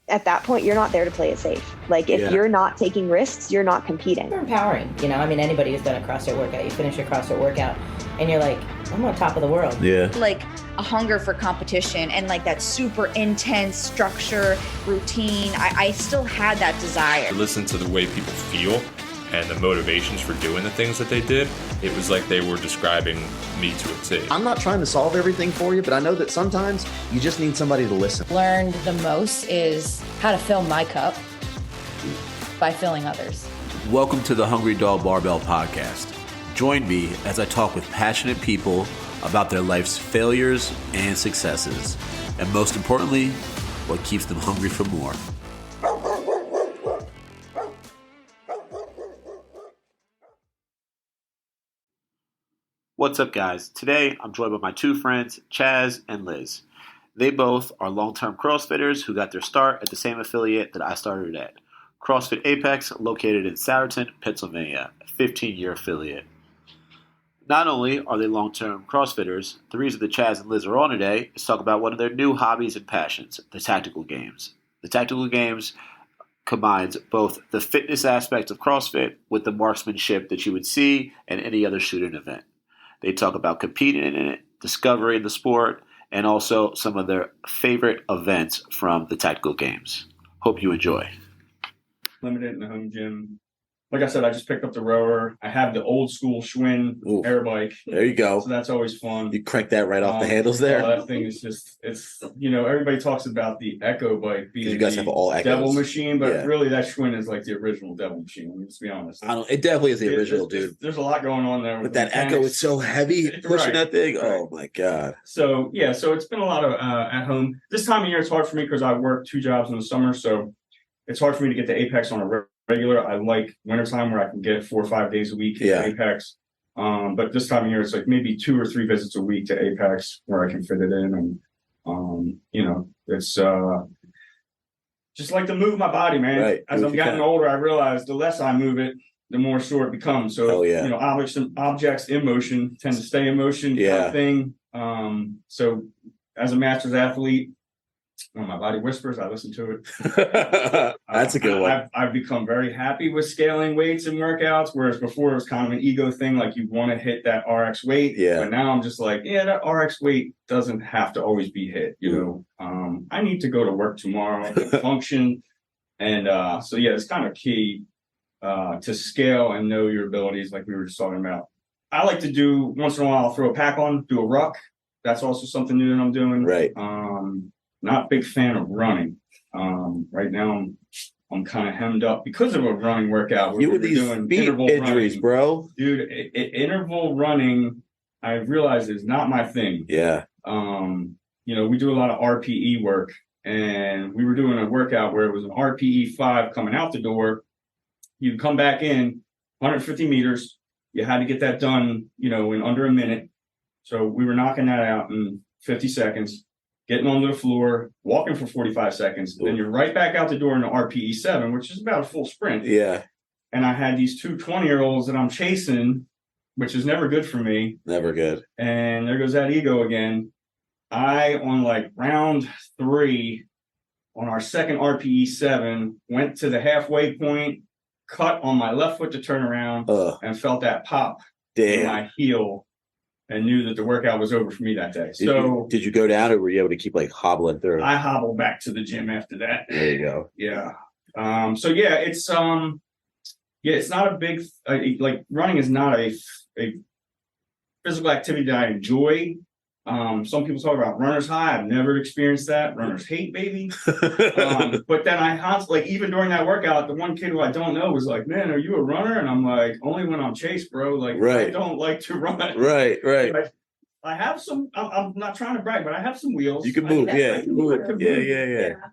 at that point, you're not there to play it safe. Like if you're not taking risks, you're not competing. It's empowering. I mean, anybody who's done a CrossFit workout, you finish your CrossFit workout and you're like, I'm on top of the world. Yeah. Like a hunger for competition and like that super intense structure, routine. I still had that desire. Listen to the way people feel and the motivations for doing the things that they did. It was like they were describing me to a T. I'm not trying to solve everything for you, but I know that sometimes you just need somebody to listen. Learned the most is how to fill my cup by filling others. Welcome to the Hungry Dog Barbell Podcast. Join me as I talk with passionate people about their life's failures and successes, and most importantly, what keeps them hungry for more. What's up, guys? Today, I'm joined by my two friends, Chaz and Liz. They both are long-term CrossFitters who got their start at the same affiliate that I started at, CrossFit Apex, located in Souderton, Pennsylvania, a 15-year affiliate. Not only are they long-term CrossFitters, the reason that Chaz and Liz are on today is to talk about one of their new hobbies and passions, the Tactical Games. The Tactical Games combines both the fitness aspect of CrossFit with the marksmanship that you would see in any other shooting event. They talk about competing in it, discovering the sport, and also some of their favorite events from the Tactical Games. Hope you enjoy. Limited in the home gym. Like I said, I just picked up the rower. I have the old school Schwinn air bike. There you go. So that's always fun. You crank that right off the handles there. That thing is just, everybody talks about the Echo bike being you guys have all Echoes. Devil machine, but really that Schwinn is like the original Devil machine. Let's be honest. It definitely is the original, dude. There's a lot going on there. With that mechanics. Echo, it's so heavy pushing that thing. Right. Oh my God. So it's been a lot of at home. This time of year, it's hard for me because I work 2 jobs in the summer. So it's hard for me to get to Apex on a regular. I like wintertime where I can get 4 or 5 days a week at Apex. But this time of year, it's like maybe 2 or 3 visits a week to Apex where I can fit it in. And, it's just like to move my body, man. Right. As I've gotten older, I realize the less I move it, the more sore it becomes. So, objects in motion tend to stay in motion kind of thing. So as a master's athlete, when my body whispers, I listen to it. That's a good one. I've become very happy with scaling weights and workouts, whereas before it was kind of an ego thing, like you want to hit that RX weight. Yeah. But now I'm just like, that RX weight doesn't have to always be hit. I need to go to work tomorrow and function. And it's kind of key to scale and know your abilities, like we were just talking about. I like to do, once in a while, I'll throw a pack on, do a ruck. That's also something new that I'm doing. Right. Not a big fan of running. Right now, I'm kind of hemmed up because of a running workout. You with these doing feet interval injuries, running. bro. Dude, interval running, I realize is not my thing. Yeah. We do a lot of RPE work, and we were doing a workout where it was an RPE 5 coming out the door. You'd come back in 150 meters. You had to get that done, in under a minute. So we were knocking that out in 50 seconds. Getting onto the floor, walking for 45 seconds, then you're right back out the door in the RPE 7, which is about a full sprint. Yeah. And I had these 2 20-year-olds that I'm chasing, which is never good for me. Never good. And there goes that ego again. On like round 3, on our second RPE 7, went to the halfway point, cut on my left foot to turn around, and felt that pop in my heel. And knew that the workout was over for me that day. Did you go down, or were you able to keep like hobbling through? I hobbled back to the gym after that. There you go. Yeah. It's not a big like running is not a physical activity that I enjoy. Some people talk about runner's high. I've never experienced that. Runner's hate, baby. But then even during that workout, the one kid who I don't know was like, "Man, are you a runner?" And I'm like, "Only when I'm chased, bro. Like, I don't like to run." Right. I have some. I'm not trying to brag, but I have some wheels. You can move, yeah.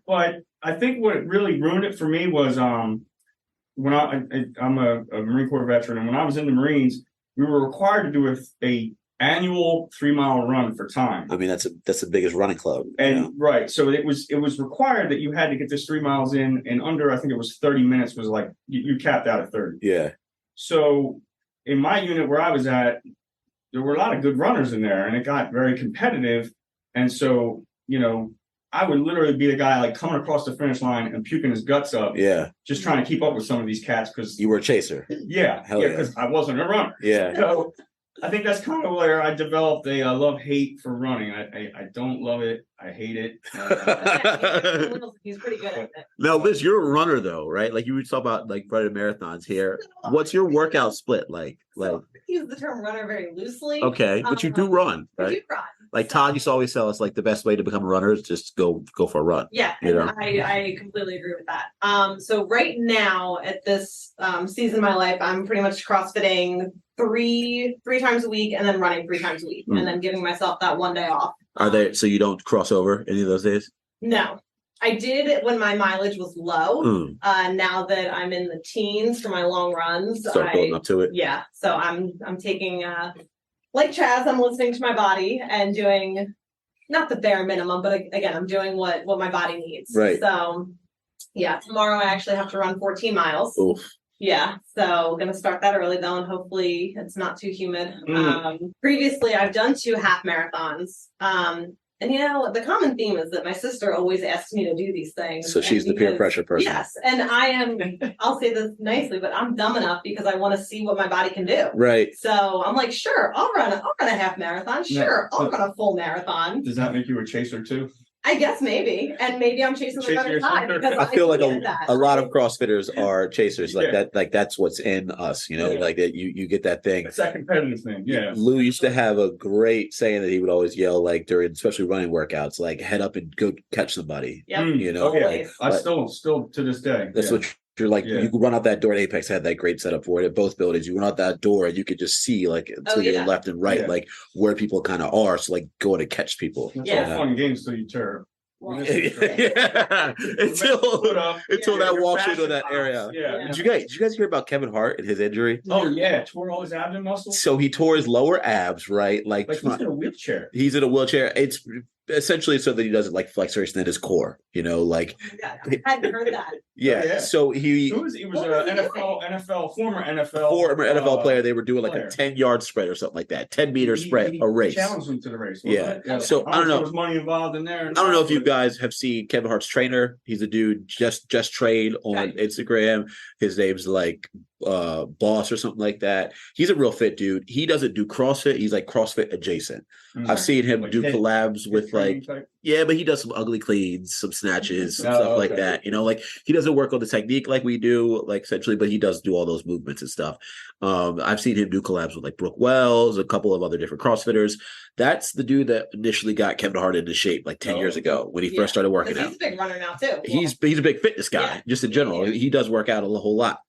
But I think what really ruined it for me was when I'm a Marine Corps veteran, and when I was in the Marines, we were required to do a annual 3-mile run for time. I mean, that's the biggest running club. And right. So it was required that you had to get this 3 miles in under, I think it was 30 minutes was like, you capped out at 30. Yeah. So in my unit where I was at, there were a lot of good runners in there, and it got very competitive. And so, I would literally be the guy like coming across the finish line and puking his guts up, just trying to keep up with some of these cats because you were a chaser. Because I wasn't a runner. So I think that's kind of where I developed a love-hate for running. I don't love it. I hate it. He's pretty good at it. Now, Liz, you're a runner though, right? Like you were talking about like running marathons here. What's your workout split like? So I use the term runner very loosely. Okay, but you do run, right? I do run. Like Todd used to always tell us, like the best way to become a runner is just go for a run. Yeah, you know? I completely agree with that. So right now at this season of my life, I'm pretty much CrossFitting three times a week and then running 3 times a week and then giving myself that one day off. Are there so you don't cross over any of those days? No. I did when my mileage was low. Now that I'm in the teens for my long runs, Start building up to it. Yeah. So I'm taking like Chaz, I'm listening to my body and doing not the bare minimum, but again, I'm doing what my body needs. Right. So yeah, tomorrow I actually have to run 14 miles. Oof. Yeah, so gonna start that early though, and hopefully it's not too humid. Previously, I've done 2 half marathons. And you know, the common theme is that my sister always asks me to do these things. So she's the peer pressure person. Yes, and I am, I'll say this nicely, but I'm dumb enough because I want to see what my body can do. Right. So I'm like, sure, I'll run a half marathon. Sure, I'll run a full marathon. Does that make you a chaser too? I guess maybe, and maybe I'm chasing the better time because I feel like get that. a lot of CrossFitters are chasers, like Yeah. that. Like that's what's in us, you know. Yeah. Like that, you get that thing. It's that competitive thing. Yeah. Lou used to have a great saying that he would always yell, like during especially running workouts, like head up and go catch somebody. Yep. You know, Oh, yeah. like, I but still to this day. that's yeah. what you're like. Yeah. You could run out that door at Apex. Had that great setup for it at both buildings. You run out that door and you could just see like to your yeah. left and right, Yeah. like where people kind of are. So like going to catch people. It's Yeah. all fun games till you tear. Yeah. until that walks into that area. Yeah. Did you guys hear about Kevin Hart and his injury? Oh yeah, tore all his abdomen muscles. So he tore his lower abs, right? Like Like he's in a wheelchair. he's in a wheelchair. It's essentially so that he doesn't like flex or extend his core, you know, like I hadn't heard that. yeah. Yeah. So he He was What an was he former NFL former NFL player, they were doing like player. a 10-yard spread or something like that, 10-meter He- spread, he a race. challenged him to the race. wasn't Yeah. it? So, I don't know. There was money involved in there. I don't know if you guys have seen Kevin Hart's trainer. He's a dude just trained on Right. Instagram. His name's like Boss or something like that. He's a real fit dude. He doesn't do CrossFit. He's like CrossFit adjacent. I've seen him Like do hit- collabs with training like type. yeah, but he does some ugly cleans, some snatches, some Oh, stuff like okay. that. You know, like he doesn't work on the technique like we do, like essentially, but he does do all those movements and stuff. I've seen him do collabs with like Brooke Wells, a couple of other different CrossFitters. That's the dude that initially got Kevin Hart into shape like 10 years ago when he Yeah. first started working He's out. a big runner now too. He's a big fitness guy, Yeah. just in general. Yeah. He does work out a whole lot.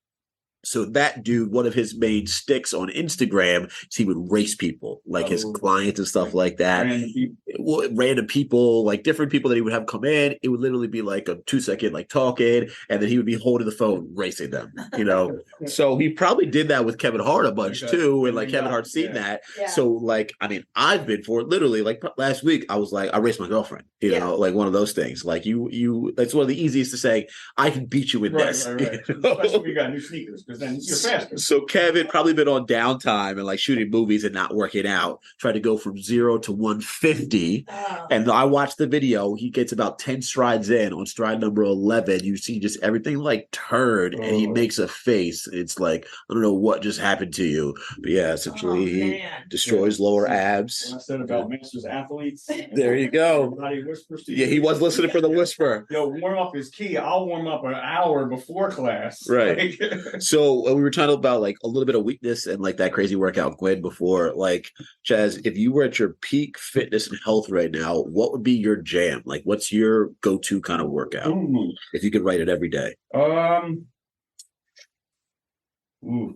So that dude, one of his main sticks on Instagram is he would race people, like his Oh. clients and stuff like that. Random people. Well, random people, like different people that he would have come in. It would literally be like a 2-second like talking, and then he would be holding the phone, racing them, you know. So he probably did that with Kevin Hart a bunch Okay. too, and like Yeah. Kevin Hart's seen Yeah. that. Yeah. So like, I mean, I've been for it literally. Like last week, I was like, I raced my girlfriend, you Yeah. know, like one of those things. Like you, that's one of the easiest to say. I can beat you in this. Right. you know? Especially when you got new sneakers, because then you're faster. So Kevin probably been on downtime and like shooting movies and not working out, trying to go from 0 to 150. Oh. And I watched the video. He gets about 10 strides in. On stride number 11, you see just everything like turn, and he Oh. makes a face. It's like, I don't know what just happened to you, but yeah, essentially he man. destroys lower When abs. I said about masters athletes, There you go. everybody whispers to Yeah, you. he was listening for the whisper. Yo, warm up is key. I'll warm up an hour before class. Right. Like- So we were talking about like a little bit of weakness and like that crazy workout Gwen before. Like Chaz, if you were at your peak fitness and health right now, what would be your jam? Like what's your go-to kind of workout Ooh. if you could write it every day?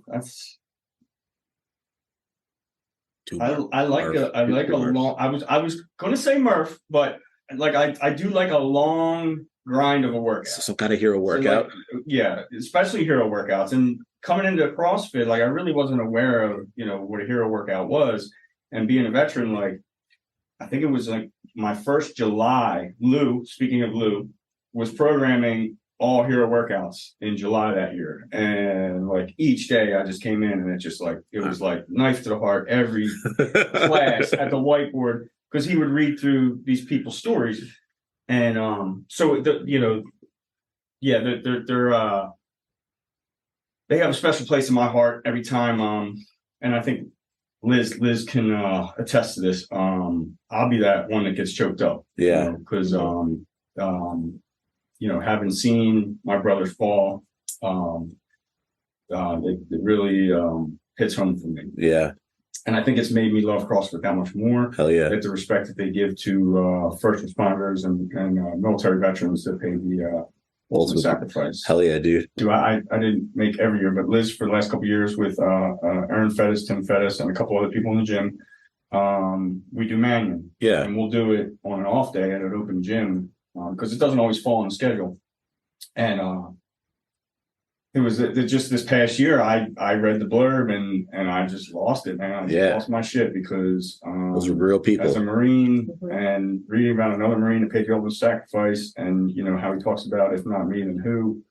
That's. Two I like Murph. a Murph. long. I was gonna say Murph, but like I do like a long grind of a workout. Some kind of hero So, workout. like, yeah, especially hero workouts. And coming into CrossFit, like I really wasn't aware of, what a hero workout was. And being a veteran, like I think it was like my first July, Lou, speaking of Lou, was programming all hero workouts in July that year. And like each day I just came in and it was like knife to the heart every class at the whiteboard, because he would read through these people's stories. And so yeah, they have a special place in my heart every time. And I think Liz can attest to this. I'll be that one that gets choked up. Yeah. Because having seen my brothers fall, it really hits home for me. Yeah. And I think it's made me love CrossFit that much more. Hell yeah. That the respect that they give to first responders and military veterans that pay the ultimate sacrifice. Hell yeah, dude. I didn't make every year, but Liz for the last couple of years with Aaron Fettis, Tim Fettis, and a couple other people in the gym, we do Manion. Yeah. And we'll do it on an off day at an open gym because it doesn't always fall on the schedule. And it was just this past year, I read the blurb and I just lost it, man. I just lost my shit because those are real people. As a Marine and reading about another Marine that paid the ultimate sacrifice, and how he talks about if not me, then who,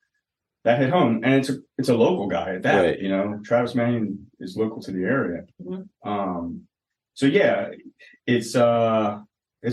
that hit home. And it's a local guy at that. Right. Travis Manion is local to the area. Mm-hmm. So yeah, it's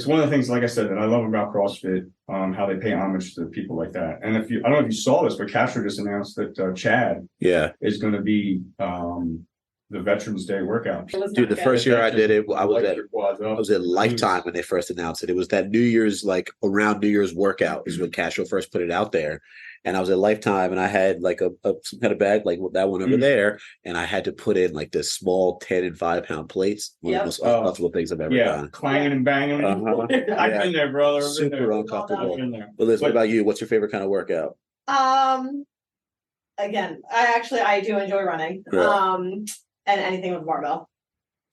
one of the things, like I said, that I love about CrossFit, how they pay homage to people like that. And I don't know if you saw this, but Castro just announced that Chad is going to be the Veterans Day workout. Dude, the first year I did it, I was at Lifetime when they first announced it. It was that New Year's, like around New Year's workout is when Castro first put it out there. And I was at Lifetime and I had like some kind of bag, like that one over there. And I had to put in like this small 10 and 5 pound plates. One of the most uncomfortable things I've ever done. Clanging and banging. I've been there, brother. Super uncomfortable. But Liz, what about you? What's your favorite kind of workout? Again, I do enjoy running. Yeah. And anything with barbell.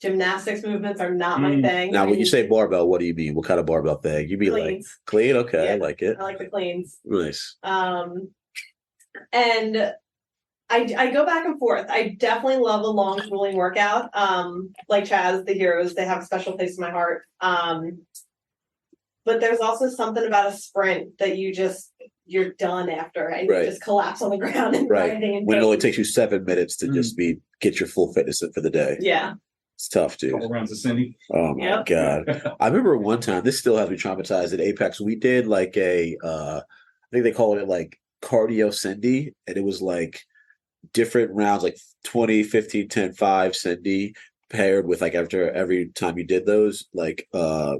Gymnastics movements are not my thing. Now, when you say barbell, what do you mean? What kind of barbell thing? You mean cleans. Like clean? Okay, Yeah, I like it. I like the cleans. Nice. And I go back and forth. I definitely love the long, grueling workout. Like Chaz, the Heroes, they have a special place in my heart. But there's also something about a sprint that you're done after, and you just collapse on the ground and grinding. When it only takes you 7 minutes to just get your full fitness in for the day. Yeah. It's tough, dude. Couple rounds of Cindy. Oh my God. I remember one time, this still has me traumatized at Apex. We did like I think they called it like cardio Cindy. And it was like different rounds, like 20, 15, 10, 5 Cindy paired with like after every time you did those, like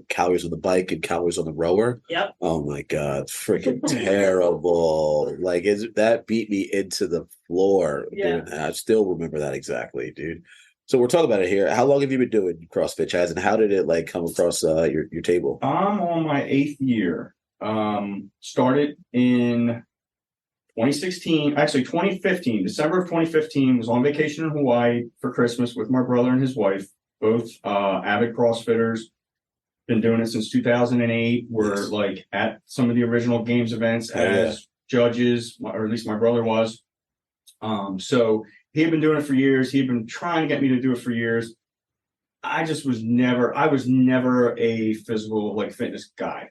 calories on the bike and calories on the rower. Yep. Oh my God. Freaking terrible. Like that beat me into the floor. Yeah. I still remember that exactly, dude. So we're talking about it here. How long have you been doing CrossFit, Chaz, and how did it like come across your table? I'm on my 8th year. Started in 2016, actually 2015, December of 2015. Was on vacation in Hawaii for Christmas with my brother and his wife, both avid CrossFitters. Been doing it since 2008. We're like at some of the original games events as judges, or at least my brother was. So he had been doing it for years. He had been trying to get me to do it for years. I was never a physical, like, fitness guy.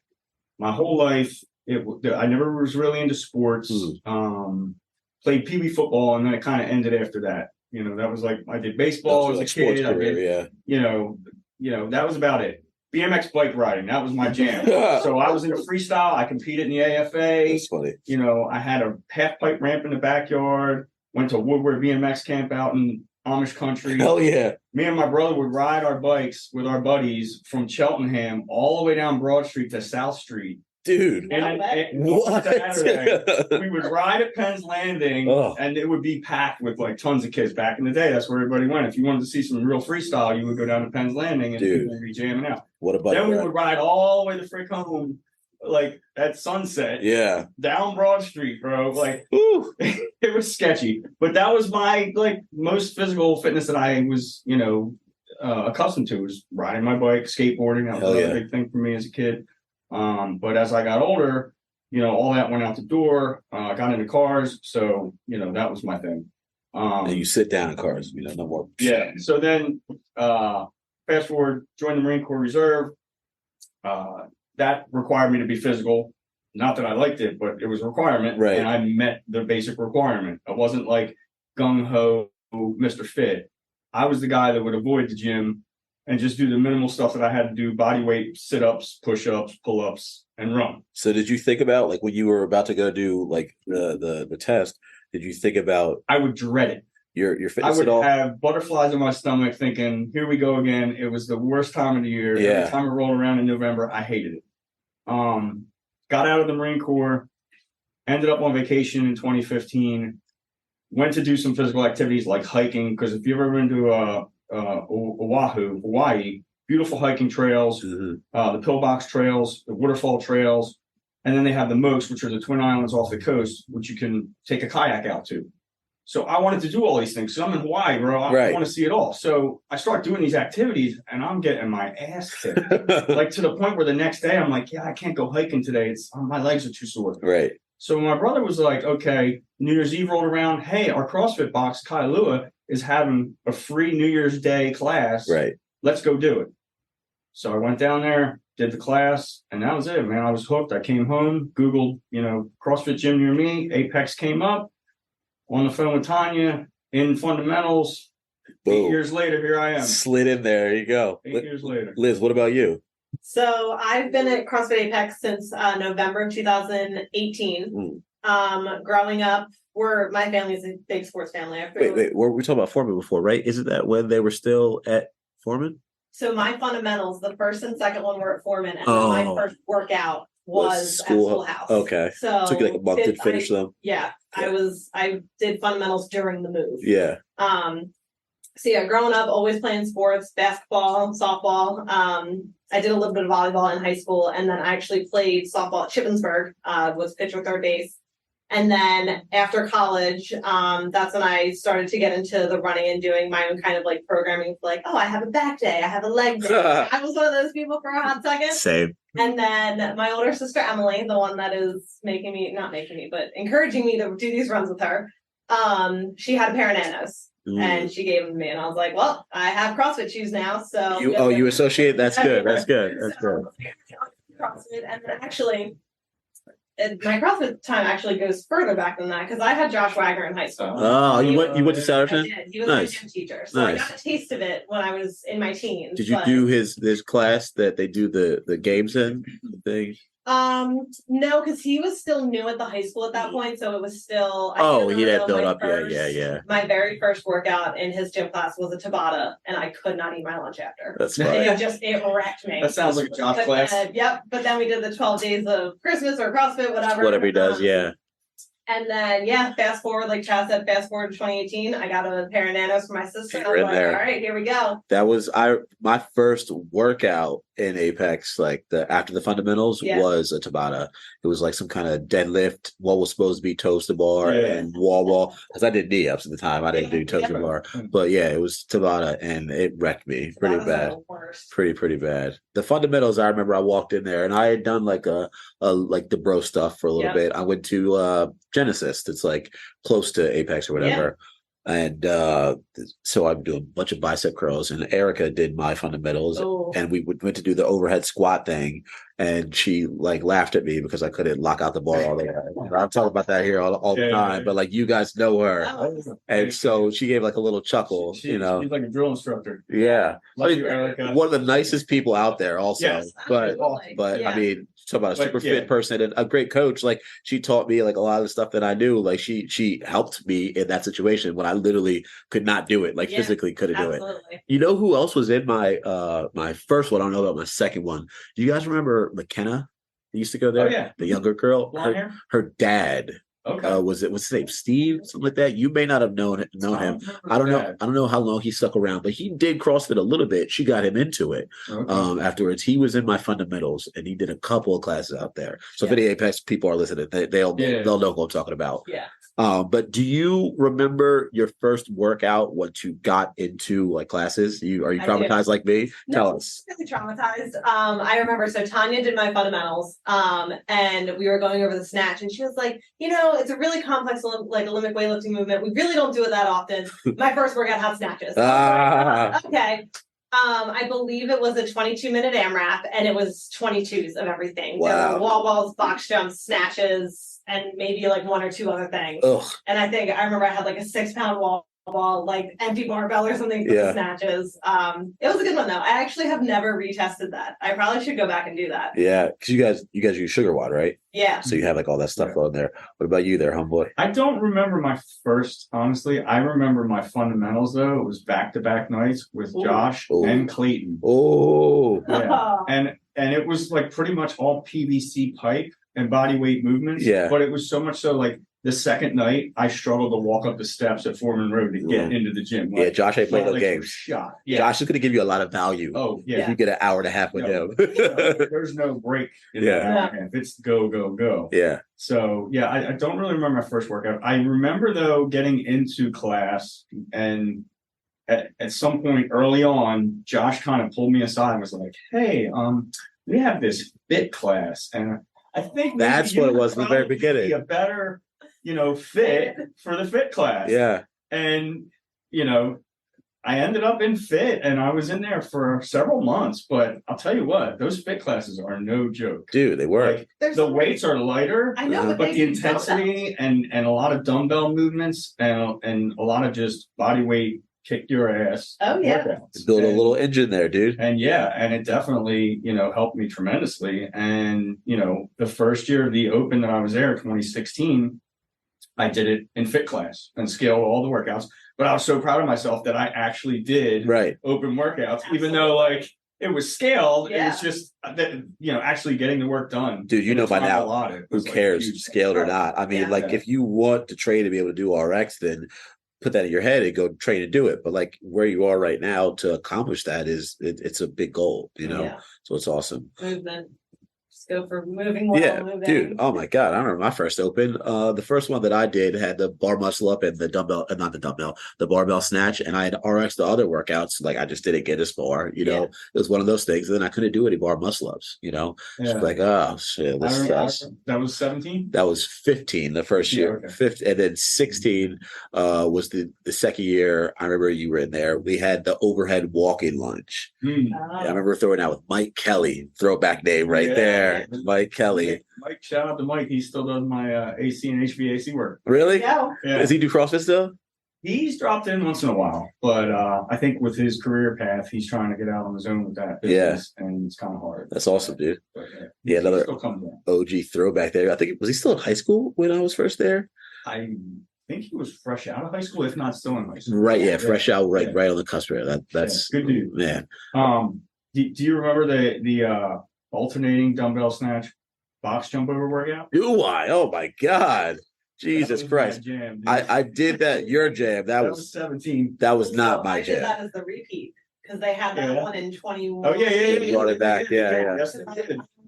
My whole life, I never was really into sports. Played Pee Wee football, and then it kind of ended after that. That was like, I did baseball as a kid. Career, that was about it. BMX bike riding, that was my jam. So I was into freestyle. I competed in the AFA. That's funny. I had a half pipe ramp in the backyard. Went to Woodward BMX camp out in Amish country. Hell yeah. Me and my brother would ride our bikes with our buddies from Cheltenham all the way down Broad Street to South Street. Dude. What? Saturday, we would ride at Penn's Landing and it would be packed with like tons of kids. Back in the day, that's where everybody went. If you wanted to see some real freestyle, you would go down to Penn's Landing and people would be jamming out. What about Then we would ride all the way to frick home, like at sunset. Yeah. Down Broad Street, bro. Like, it was sketchy. But that was my like most physical fitness that I was, accustomed to, was riding my bike, skateboarding. That was a big thing for me as a kid. But as I got older, all that went out the door. Got into cars, so that was my thing. And you sit down in cars, no more. Yeah. So then, fast forward, joined the Marine Corps Reserve. That required me to be physical. Not that I liked it, but it was a requirement, right? And I met the basic requirement. I wasn't like gung ho Mr. Fit. I was the guy that would avoid the gym and just do the minimal stuff that I had to do: body weight, sit-ups, push-ups, pull-ups, and run. So did you think about, like, when you were about to go do like the test, did you think about I would dread it. your I fitness would at all? have butterflies in my stomach thinking, here we go again. It was the worst time of the year. Yeah. Every time it rolled around in November, I hated it. Got out of the Marine Corps, ended up on vacation in 2015, went to do some physical activities like hiking, because if you've ever been to Oahu, Hawaii, beautiful hiking trails, the pillbox trails, the waterfall trails, and then they have the Mokes, which are the Twin Islands off the coast, which you can take a kayak out to. So I wanted to do all these things. So I'm in Hawaii, bro. I want to see it all. So I start doing these activities, and I'm getting my ass kicked. Like, to the point where the next day I'm like, yeah, I can't go hiking today. My legs are too sore. Right. So my brother was like, okay, New Year's Eve rolled around. Hey, our CrossFit box, Kailua, is having a free New Year's Day class. Right. Let's go do it. So I went down there, did the class, and that was it, man. I was hooked. I came home, Googled, CrossFit gym near me. Apex came up. On the phone with Tanya in fundamentals. Boom. 8 years later, here I am. Slid in there. There you go. 8 years later. Liz, what about you? So I've been at CrossFit Apex since November of 2018. Growing up, my family's a big sports family. Wait, we talking about Foreman before, right? Isn't that when they were still at Foreman? So my fundamentals, the first and second one were at Foreman, and then my first workout was at Schoolhouse. Okay. So took you like a month to finish them. Yeah. I did fundamentals during the move. Yeah. So yeah, growing up, always playing sports, basketball, softball. I did a little bit of volleyball in high school, and then I actually played softball at Shippensburg, was pitcher, third base. And then after college, that's when I started to get into the running and doing my own kind of like programming, like, oh, I have a back day, I have a leg day. I was one of those people for a hot second. Same. And then my older sister, Emily, the one that is but encouraging me to do these runs with her, she had a pair of Nanos. And she gave them to me, and I was like, well, I have CrossFit shoes now. So you associate? That's good. That's good. That's good. CrossFit, and then actually, my CrossFit time actually goes further back than that, because I had Josh Wagner in high school. Oh, you went to Souderton? I did. He was my gym teacher, so I got a taste of it when I was in my teens. Did you do his class that they do the games in thing? No, because he was still new at the high school at that point, so it was still. He had built up. Yeah. My very first workout in his gym class was a Tabata, and I could not eat my lunch after. That's fine. It wrecked me. That sounds like a Josh class. Yep. But then we did the 12 days of Christmas or CrossFit, whatever. Whatever he does, yeah. And then, fast forward, like Chaz said, fast forward to 2018, I got a pair of Nanos for my sister. You're in there. All right, here we go. That was my first workout in Apex, like after the fundamentals was a Tabata. It was like some kind of deadlift, what was supposed to be toes to bar and wall, because I did knee ups at the time. I didn't do toes to bar, but it was Tabata, and it wrecked me pretty bad. Pretty bad. The fundamentals, I remember I walked in there, and I had done like like the bro stuff for a little bit. I went to Genesis. It's like close to Apex or whatever. And so I'm doing a bunch of bicep curls, and Erica did my fundamentals, and we went to do the overhead squat thing, and she like laughed at me because I couldn't lock out the bar all the way. I'm talking about that here all the time, but like you guys know her, and so she gave like a little chuckle. She's like a drill instructor. Yeah, Love you, Erica. One of the nicest people out there, also. But I mean, talk about a super fit person and a great coach. Like, she taught me like a lot of the stuff that I knew. Like, she helped me in that situation when I literally could not do it, like physically couldn't do it. You know who else was in my my first one? I don't know about my second one. Do you guys remember McKenna? He used to go there. The younger girl. Her dad. What's his name? Steve, something like that. You may not have known him. I don't know. I don't know how long he stuck around, but he did CrossFit a little bit. She got him into it. Afterwards, he was in my fundamentals, and he did a couple of classes out there. So if any Apex people are listening, they'll know who I'm talking about. But do you remember your first workout once you got into like classes? Are you traumatized like me? Tell us. Really traumatized. I remember, so Tanya did my fundamentals, and we were going over the snatch, and she was like, it's a really complex like Olympic weightlifting movement. We really don't do it that often. My first workout had snatches. So okay. I believe it was a 22-minute AMRAP, and it was 22s of everything. Wow. There were wall balls, box jumps, snatches, and maybe like one or two other things. And I remember I had like a 6-pound wall ball, like empty barbell or something for the snatches. It was a good one though. I actually have never retested that. I probably should go back and do that. Yeah, because you guys use Sugar Watt, right? Yeah. So you have like all that stuff on there. What about you there, homeboy? I don't remember my first, honestly. I remember my fundamentals though. It was back-to-back nights with Josh and Clayton. Oh, yeah. And it was like pretty much all PVC pipe and body weight movements. Yeah. But it was so much so like the second night, I struggled to walk up the steps at Foreman Road to get into the gym. Like, Josh ain't playing no like games. Shot. Josh is going to give you a lot of value. Oh, yeah. If you get an hour and a half with him. There's no break in that hour and a half. It's go, go, go. Yeah. So, yeah, I don't really remember my first workout. I remember, though, getting into class and at some point early on, Josh kind of pulled me aside and was like, hey, we have this fit class. And I think that's what it was in the very beginning. Be a better, fit for the fit class. Yeah. And, I ended up in fit and I was in there for several months, but I'll tell you what, those fit classes are no joke. Dude, they work. Like, the weights are lighter, I know, but the intensity and a lot of dumbbell movements and a lot of just body weight kick your ass. Oh yeah. Build a little engine there, dude. And and it definitely, helped me tremendously. And, the first year of the Open that I was there, 2016, I did it in fit class and scaled all the workouts. But I was so proud of myself that I actually did open workouts, even though like it was scaled. It was just that, actually getting the work done. Dude, by now, who cares, scaled or not? I mean, if you want to train to be able to do RX, then put that in your head and go train and do it. But like where you are right now to accomplish that it's a big goal, So it's awesome. Movement. Just go for moving well. Moving. Dude. Oh my God. I remember my first Open. The first one that I did had the bar muscle up and the dumbbell, not the dumbbell, the barbell snatch. And I had RX the other workouts. Like I just didn't get as far, It was one of those things. And then I couldn't do any bar muscle ups, Like, oh shit, this sucks. That was 17? That was 15 the first year. 15, and then 16 was the second year. I remember you were in there. We had the overhead walking lunge. I remember throwing out with Mike Kelly, throwback name right there. Mike Kelly. Mike, shout out to Mike. He still does my AC and HVAC work. Really? Yeah. Does he do CrossFit still? He's dropped in once in a while, but I think with his career path, he's trying to get out on his own with that business, and it's kind of hard. That's awesome, dude. But, another OG throwback there. I think was he still in high school when I was first there? I think he was fresh out of high school, if not still in high school. Right, fresh out, right on the cusp. That's good dude, man. Do you remember the alternating dumbbell snatch box jump over workout? Do I? Oh my God. Jesus Christ. Jam, I did that. Your jam. That was 17. That was not my jam. I did that as the repeat because they had that one in 21. Oh, yeah. Brought it back. Yeah.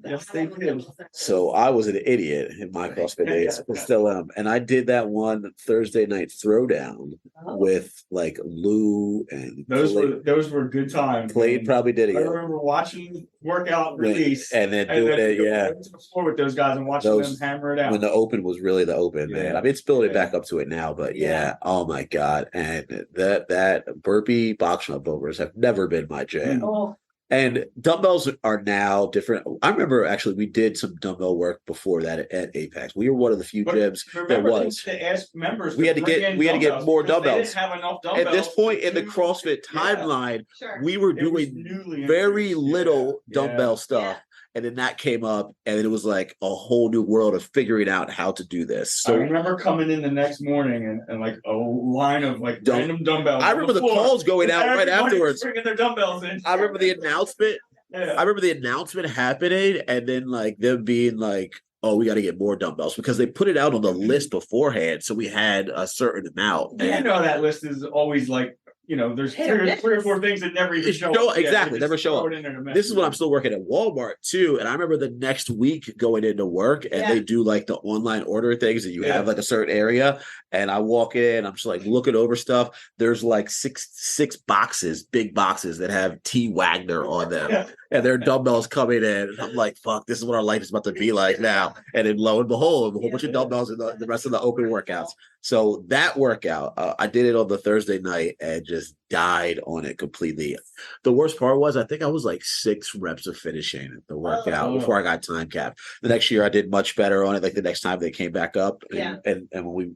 Yes, they did. So I was an idiot in my CrossFit days, but still am. And I did that one Thursday night throwdown with like Lou and those were good times. Clayton probably did it. I remember watching workout release and then doing it. To the floor with those guys and watching them hammer it out. When the Open was really the Open, man. I mean, it's building back up to it now, but oh my God. And that burpee box jump overs have never been my jam. Oh. And dumbbells are now different. I remember actually we did some dumbbell work before that at Apex. We were one of the few gyms that was. To ask members, we had to get more dumbbells. They didn't have enough dumbbells. At this point in the CrossFit timeline, we were doing very little dumbbell stuff. And then that came up, and it was like a whole new world of figuring out how to do this. So I remember coming in the next morning and like a line of like random dumbbells. I remember the calls going out right afterwards. Bringing their dumbbells in. I remember the announcement. I remember the announcement happening, and then like them being like, "Oh, we got to get more dumbbells," because they put it out on the list beforehand, so we had a certain amount. And that list is always like. There's three or four things that never even show up. Exactly, never show up. This is when I'm still working at Walmart too. And I remember the next week going into work and they do like the online order things and you have like a certain area. And I walk in, I'm just like looking over stuff. There's like six boxes, big boxes that have T. Wagner on them. And their dumbbells coming in. And I'm like, fuck, this is what our life is about to be like now. And then lo and behold, a whole bunch of dumbbells in the rest of the open workouts. So that workout, I did it on the Thursday night and just died on it completely. The worst part was I think I was like 6 reps of finishing the workout before I got time capped. The next year I did much better on it. Like the next time they came back up. And when we,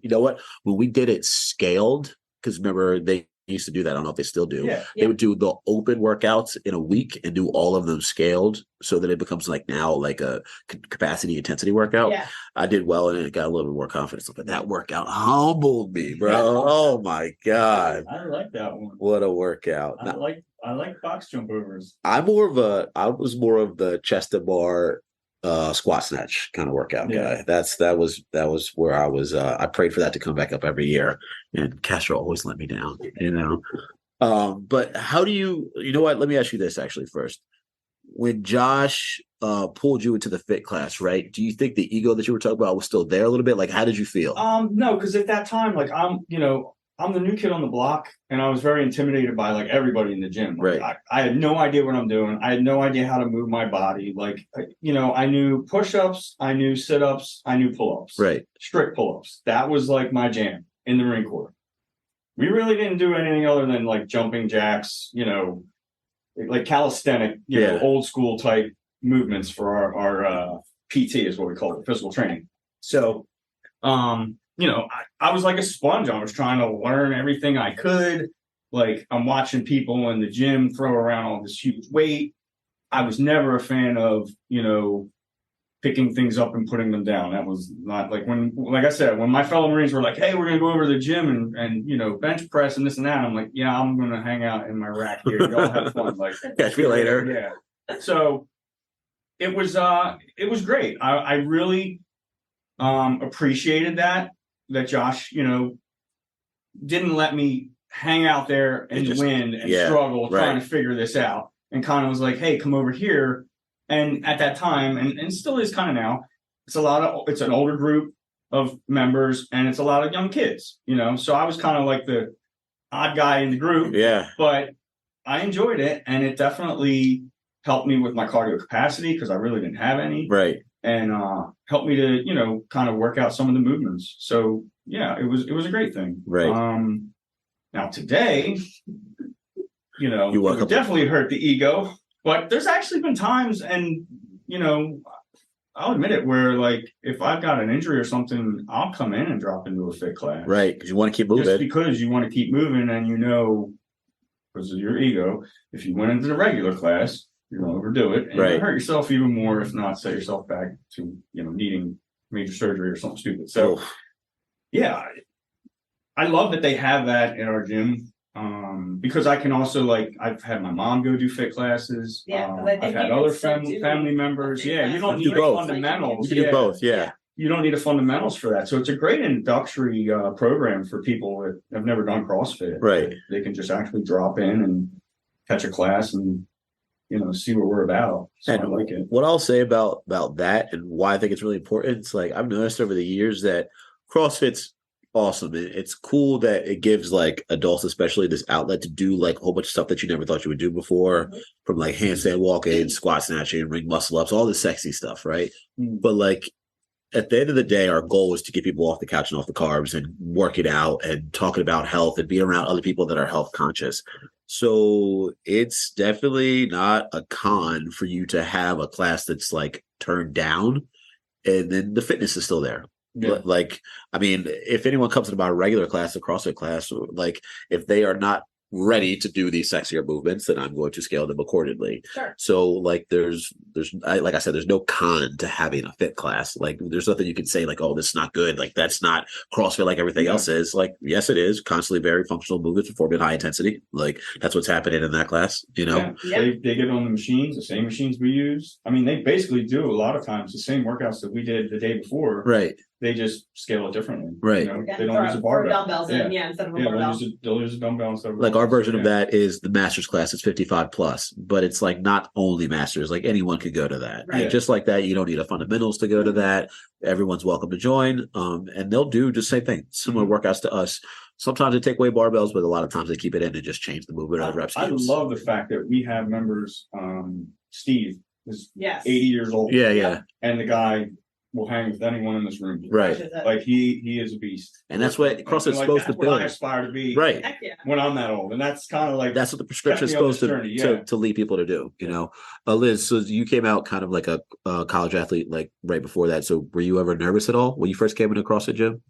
when we did it scaled, because remember they used to do that. I don't know if they still do. Yeah. They would do the open workouts in a week and do all of them scaled so that it becomes like now like a capacity intensity workout. Yeah. I did well and it got a little bit more confidence, but that workout humbled me, bro. Oh my God. I like that one. What a workout. I like box jump overs. I was more of the chest to bar squat snatch kind of workout guy. That was where I was. I prayed for that to come back up every year, and Castro always let me down. But how do you know what? Let me ask you this actually first. When Josh pulled you into the fit class, right? Do you think the ego that you were talking about was still there a little bit? Like, how did you feel? No, because at that time, like I'm the new kid on the block, and I was very intimidated by like everybody in the gym. Like, Right. I had no idea what I'm doing. I had no idea how to move my body. Like, I knew push-ups, I knew sit-ups, I knew pull-ups. Right. Strict pull-ups. That was like my jam in the Marine Corps. We really didn't do anything other than like jumping jacks, like calisthenic, old school type movements for our PT is what we call it, physical training. So, I was like a sponge. I was trying to learn everything I could. Like, I'm watching people in the gym throw around all this huge weight. I was never a fan of, picking things up and putting them down. That was not like like I said, when my fellow Marines were like, hey, we're going to go over to the gym and bench press and this and that. I'm like, yeah, I'm going to hang out in my rack here. Y'all have fun. Like, Catch me later. Yeah. So it was great. I really appreciated that Josh, didn't let me hang out there in the wind and struggle trying to figure this out, and kind of was like, hey, come over here. And at that time, and still is kind of now, it's an older group of members and it's a lot of young kids, so I was kind of like the odd guy in the group. Yeah. But I enjoyed it, and it definitely helped me with my cardio capacity because I really didn't have any. Right. And helped me to, kind of work out some of the movements. So yeah, it was a great thing. Right. Now today, You it would definitely hurt the ego, but there's actually been times, and I'll admit it, where like if I've got an injury or something, I'll come in and drop into a fit class. Right, because you want to keep moving. Just because you want to keep moving, and because of your ego, if you went into the regular class, you're going to overdo it and you're going to hurt yourself even more, if not set yourself back to needing major surgery or something stupid. So yeah, I love that they have that in our gym, because I can also, like, I've had my mom go do fit classes. I've had other family members. Yeah, you don't need fundamentals. You can do both. Yeah. You don't need a fundamentals for that. So it's a great introductory program for people that have never done CrossFit. Right. They can just actually drop in and catch a class and see what we're about. So and I like it. What I'll say about that and why I think it's really important, it's like I've noticed over the years that CrossFit's awesome. It's cool that it gives like adults, especially, this outlet to do like a whole bunch of stuff that you never thought you would do before, from like handstand walking, squat snatching, ring muscle ups, all the sexy stuff, right? But like at the end of the day, our goal is to get people off the couch and off the carbs and work it out and talking about health and being around other people that are health conscious. So it's definitely not a con for you to have a class that's like turned down and then the fitness is still there. Yeah. Like, I mean, if anyone comes to my regular class, a CrossFit class, like if they are not ready to do these sexier movements, then I'm going to scale them accordingly. Sure. So like there's like I said, there's no con to having a fit class. Like there's nothing you can say like, oh, this is not good. Like that's not CrossFit like everything else is. Like, yes, it is constantly very functional movements performed at high intensity. Like that's what's happening in that class, Yeah. They get on the machines, the same machines we use. I mean, they basically do a lot of times the same workouts that we did the day before. Right. They just scale it differently. Right. They don't use a barbell. Dumbbells instead of a barbell. They'll use a dumbbell instead of a like our version of that is the masters class. It's 55 plus, but it's like not only masters, like anyone could go to that. Right. And just like that, you don't need a fundamentals to go to that. Everyone's welcome to join. And they'll do just the same thing, similar workouts to us. Sometimes they take away barbells, but a lot of times they keep it in and just change the movement of rep schemes. I love the fact that we have members, Steve is 80 years old. Yeah. And the guy will hang with anyone in this room. Right. Like he is a beast. And that's what CrossFit's supposed to build. build. I aspire to be right when I'm that old. And that's kind of like that's what the prescription is supposed to lead people to do, Liz, so you came out kind of like a college athlete like right before that. So were you ever nervous at all when you first came into CrossFit gym?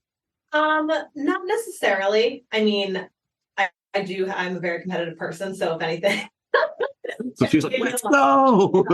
Not necessarily. I mean, I'm a very competitive person, so if anything. So she was like, let's go.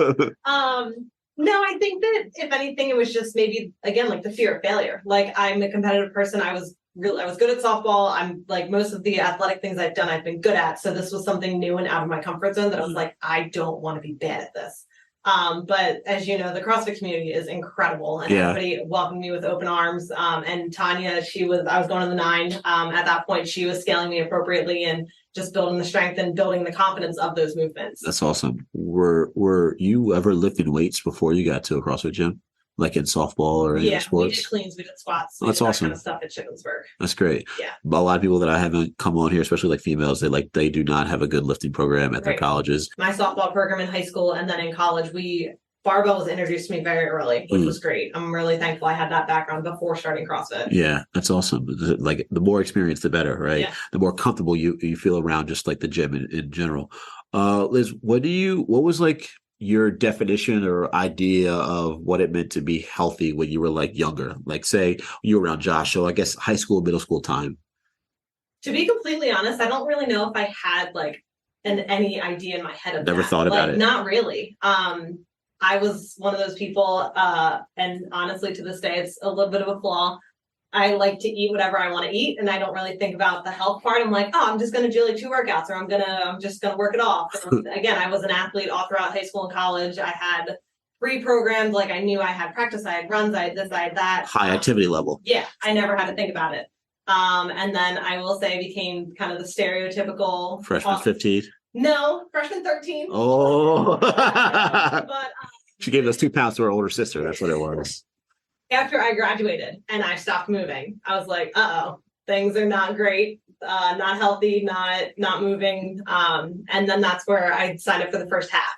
No, I think that if anything, it was just maybe again like the fear of failure. Like I'm a competitive person. I was good at softball. I'm like most of the athletic things I've done, I've been good at. So this was something new and out of my comfort zone that I was like, I don't want to be bad at this. But as you know, the CrossFit community is incredible, and everybody welcomed me with open arms. And Tanya, I was going to the 9. At that point, she was scaling me appropriately and just building the strength and building the confidence of those movements. That's awesome. Were you ever lifting weights before you got to a CrossFit gym? Like in softball or any other sports? We did cleans, we did squats. That's that awesome. Kind of stuff at Shippensburg. That's great. Yeah. But a lot of people that I haven't come on here, especially like females, they do not have a good lifting program at their colleges. My softball program in high school and then in college, barbell was introduced to me very early, which was great. I'm really thankful I had that background before starting CrossFit. Yeah, that's awesome. Like the more experience, the better, right? Yeah. The more comfortable you feel around just like the gym in general. Liz, what was like your definition or idea of what it meant to be healthy when you were like younger? Like say you were around Josh, so I guess high school, middle school time. To be completely honest, I don't really know if I had like any idea in my head of Never thought about it. Not really. I was one of those people, and honestly, to this day, it's a little bit of a flaw. I like to eat whatever I want to eat, and I don't really think about the health part. I'm like, I'm just going to do like 2 workouts, or I'm just going to work it off. And again, I was an athlete all throughout high school and college. I had pre-programmed, like I knew I had practice, I had runs, I had this, I had that. High activity level. Yeah, I never had to think about it. And then I will say I became kind of the stereotypical freshman 15. No, freshman 13. Oh, but she gave those 2 pounds to her older sister. That's what it was. After I graduated and I stopped moving, I was like, things are not great, not healthy, not moving. And then that's where I signed up for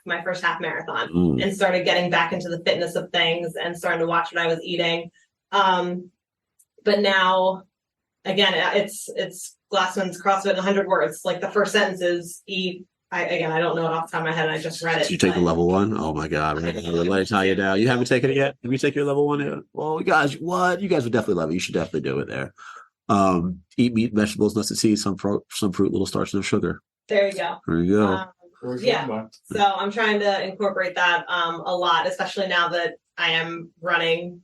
my first half marathon, and started getting back into the fitness of things and starting to watch what I was eating. But now, again, it's Glassman's CrossFit in 100 words. Like the first sentence is eat. I don't know it off the top of my head. I just read it. Did you take the level 1? Oh my God. Let me tell you now. You haven't taken it yet? Have you taken your level 1 yet? Well, guys, what? You guys would definitely love it. You should definitely do it there. Eat meat, vegetables, nuts and seeds, some fruit, little starch, no sugar. There you go. There you go. Yeah. So I'm trying to incorporate that a lot, especially now that I am running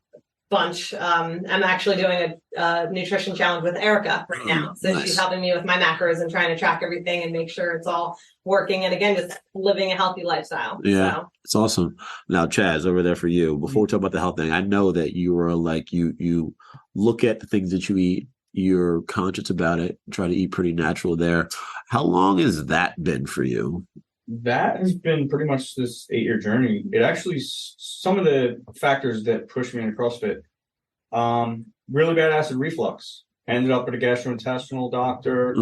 bunch. I'm actually doing a nutrition challenge with Erica right now. So nice. She's helping me with my macros and trying to track everything and make sure it's all working. And again, just living a healthy lifestyle. Yeah, so. It's awesome. Now, Chaz, over there for you, before we talk about the health thing, I know that you were like, you look at the things that you eat, you're conscious about it, try to eat pretty natural there. How long has that been for you? That has been pretty much this 8-year journey. It actually, some of the factors that pushed me into CrossFit, really bad acid reflux. Ended up at a gastrointestinal doctor,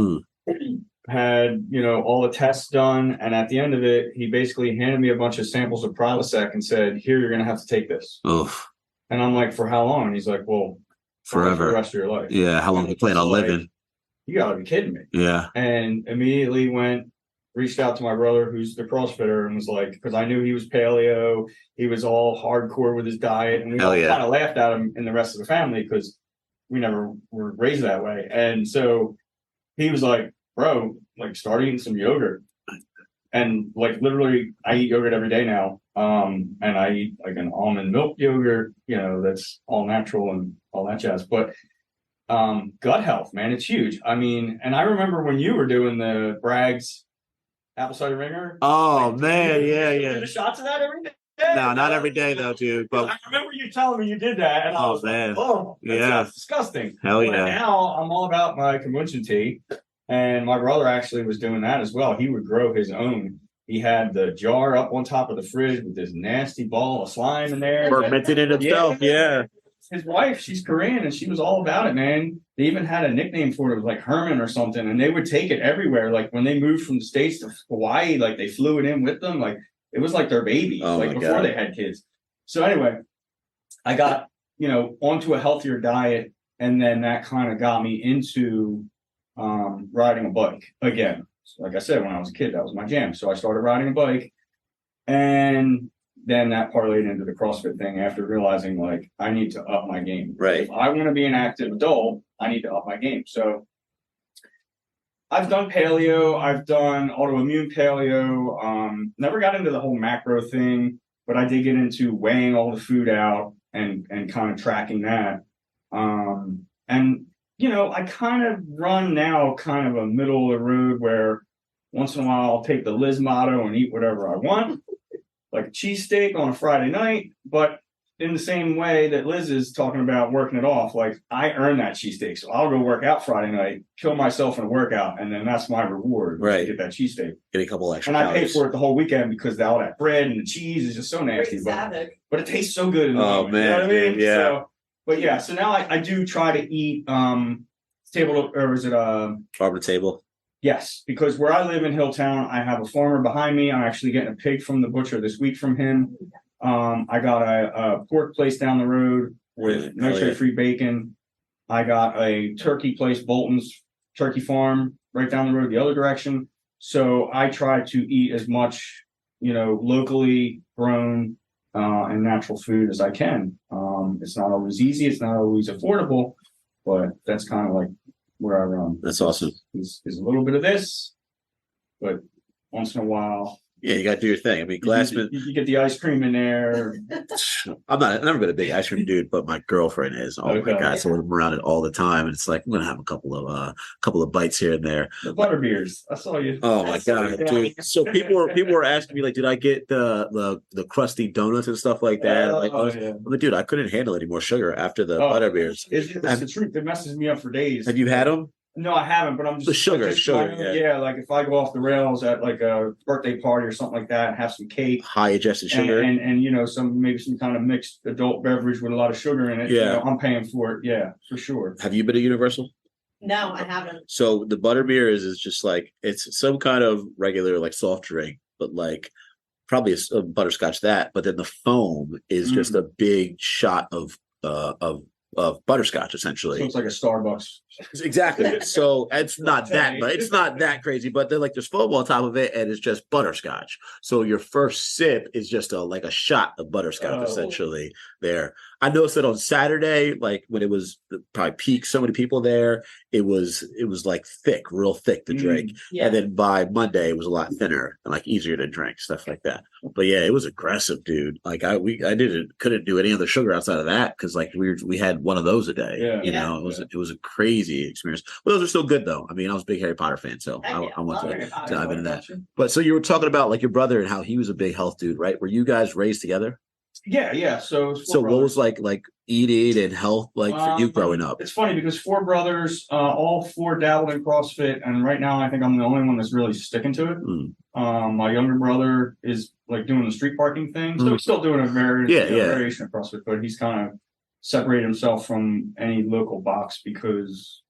had, all the tests done. And at the end of it, he basically handed me a bunch of samples of Prilosec and said, here, you're going to have to take this. Oof. And I'm like, for how long? And he's like, well, forever. For the rest of your life. Yeah. How long do you plan on living? You gotta be kidding me. Yeah. And immediately reached out to my brother, who's the CrossFitter, and was like, because I knew he was paleo, he was all hardcore with his diet, and we all kind of laughed at him and the rest of the family because we never were raised that way. And so he was like, bro, like start eating some yogurt. And like literally I eat yogurt every day now. And I eat like an almond milk yogurt, that's all natural and all that jazz. But gut health, man, it's huge. I mean, and I remember when you were doing the Bragg's apple cider vinegar. Oh man, yeah. The shots of that every day. No, not every day though, dude. But I remember you telling me you did that, and I was man, like, "Oh, that's disgusting." Hell yeah! But now I'm all about my kombucha tea, and my brother actually was doing that as well. He would grow his own. He had the jar up on top of the fridge with this nasty ball of slime in there, fermented it himself. Yeah. His wife, she's Korean, and she was all about it, man. They even had a nickname for it. It was like Herman or something, and they would take it everywhere. Like when they moved from the States to Hawaii, like they flew it in with them. Like it was like their baby, before they had kids. So anyway, I got, onto a healthier diet, and then that kind of got me into riding a bike again. So like I said, when I was a kid, that was my jam. So I started riding a bike, and then that parlayed into the CrossFit thing after realizing like I need to up my game. Right. If I want to be an active adult, I need to up my game. So I've done paleo. I've done autoimmune paleo. Never got into the whole macro thing, but I did get into weighing all the food out and kind of tracking that. And you know, I kind of run now kind of a middle of the road where once in a while I'll take the Liz motto and eat whatever I want, like a cheesesteak on a Friday night. But in the same way that Liz is talking about working it off, like I earn that cheesesteak. So I'll go work out Friday night, kill myself in a workout, and then that's my reward. Right. Get that cheesesteak. Get a couple extra And I pay calories. for it the whole weekend because all that bread and the cheese is just so nasty. But it tastes so good in the moment, man, you know what I mean? yeah. So, but yeah, so now I do try to eat Farm to table. yes, because where I live in Hilltown, I have a farmer behind me. I'm actually getting a pig from the butcher this week from him. I got a pork place down the road with nitrate-free bacon. I got a turkey place, Bolton's Turkey Farm, right down the road the other direction. So I try to eat as much, you know, locally grown and natural food as I can. It's not always easy. It's not always affordable, but that's kind of like where I run. That's awesome. Is a little bit of this, but once in a while, Yeah, you got to do your thing. I mean, Glassman. you get the ice cream in there. I've never been a big ice cream dude, but my girlfriend is. Oh Okay. my god, so I'm around it all the time, and it's like I'm gonna have a couple of bites here and there. The butter beers. I saw you. Oh my god, dude! So people were asking me like, did I get the crusty donuts and stuff like that? Oh, like, yeah. I'm like, dude, I couldn't handle any more sugar after the Oh, butter beers. It's the truth. It messes me up for days. Have you had them? No, I haven't, but I'm just The sugar, yeah. Like if I go off the rails at like a birthday party or something like that, and have some cake High ingested sugar. and you know maybe some kind of mixed adult beverage with a lot of sugar in it. Yeah. you know, I'm paying for it. Yeah, for sure. Have you been to Universal? No, I haven't. So the butter beer is just like it's some kind of regular like soft drink, but like probably a butterscotch that. But then the foam is just a big shot of butterscotch essentially. So it's like a Starbucks. Exactly. So it's not that, but it's not that crazy. But then like there's foam on top of it, and it's just butterscotch. So your first sip is just like a shot of butterscotch essentially there. I noticed that on Saturday, like when it was probably peak, so many people there, it was like thick, real thick to drink. Yeah. And then by Monday it was a lot thinner and like easier to drink, stuff like that. But yeah, it was aggressive, dude. Like I couldn't do any other sugar outside of that because like we had one of those a day. Yeah. You know, it was a crazy experience. But those are still good though. I mean, I was a big Harry Potter fan, so I want to dive into that. But so you were talking about like your brother and how he was a big health dude, right? Were you guys raised together? Yeah. So what was like eating and health like for you growing up? It's funny because 4 brothers, all 4 dabbled in CrossFit, and right now I think I'm the only one that's really sticking to it. My younger brother is like doing the street parking thing, so he's still doing a variation of CrossFit, but he's kind of separated himself from any local box because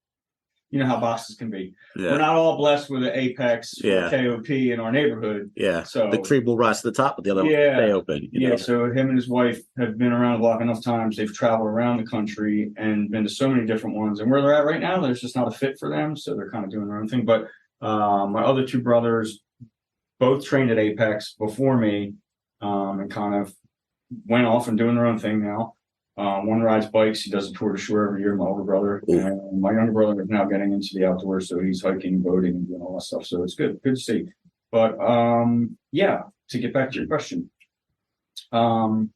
you know how boxes can be. Yeah. We're not all blessed with an Apex Yeah. or KOP in our neighborhood. Yeah. So the cream will rise to the top, but the other one will stay open. You know? So him and his wife have been around the block enough times. They've traveled around the country and been to so many different ones. And where they're at right now, there's just not a fit for them. So they're kind of doing their own thing. But my other 2 brothers both trained at Apex before me and kind of went off and doing their own thing now. One rides bikes. He does a tour de shore every year, my older brother. And my younger brother is now getting into the outdoors. So he's hiking, boating, and doing all that stuff. So it's good to see. But to get back to your question. What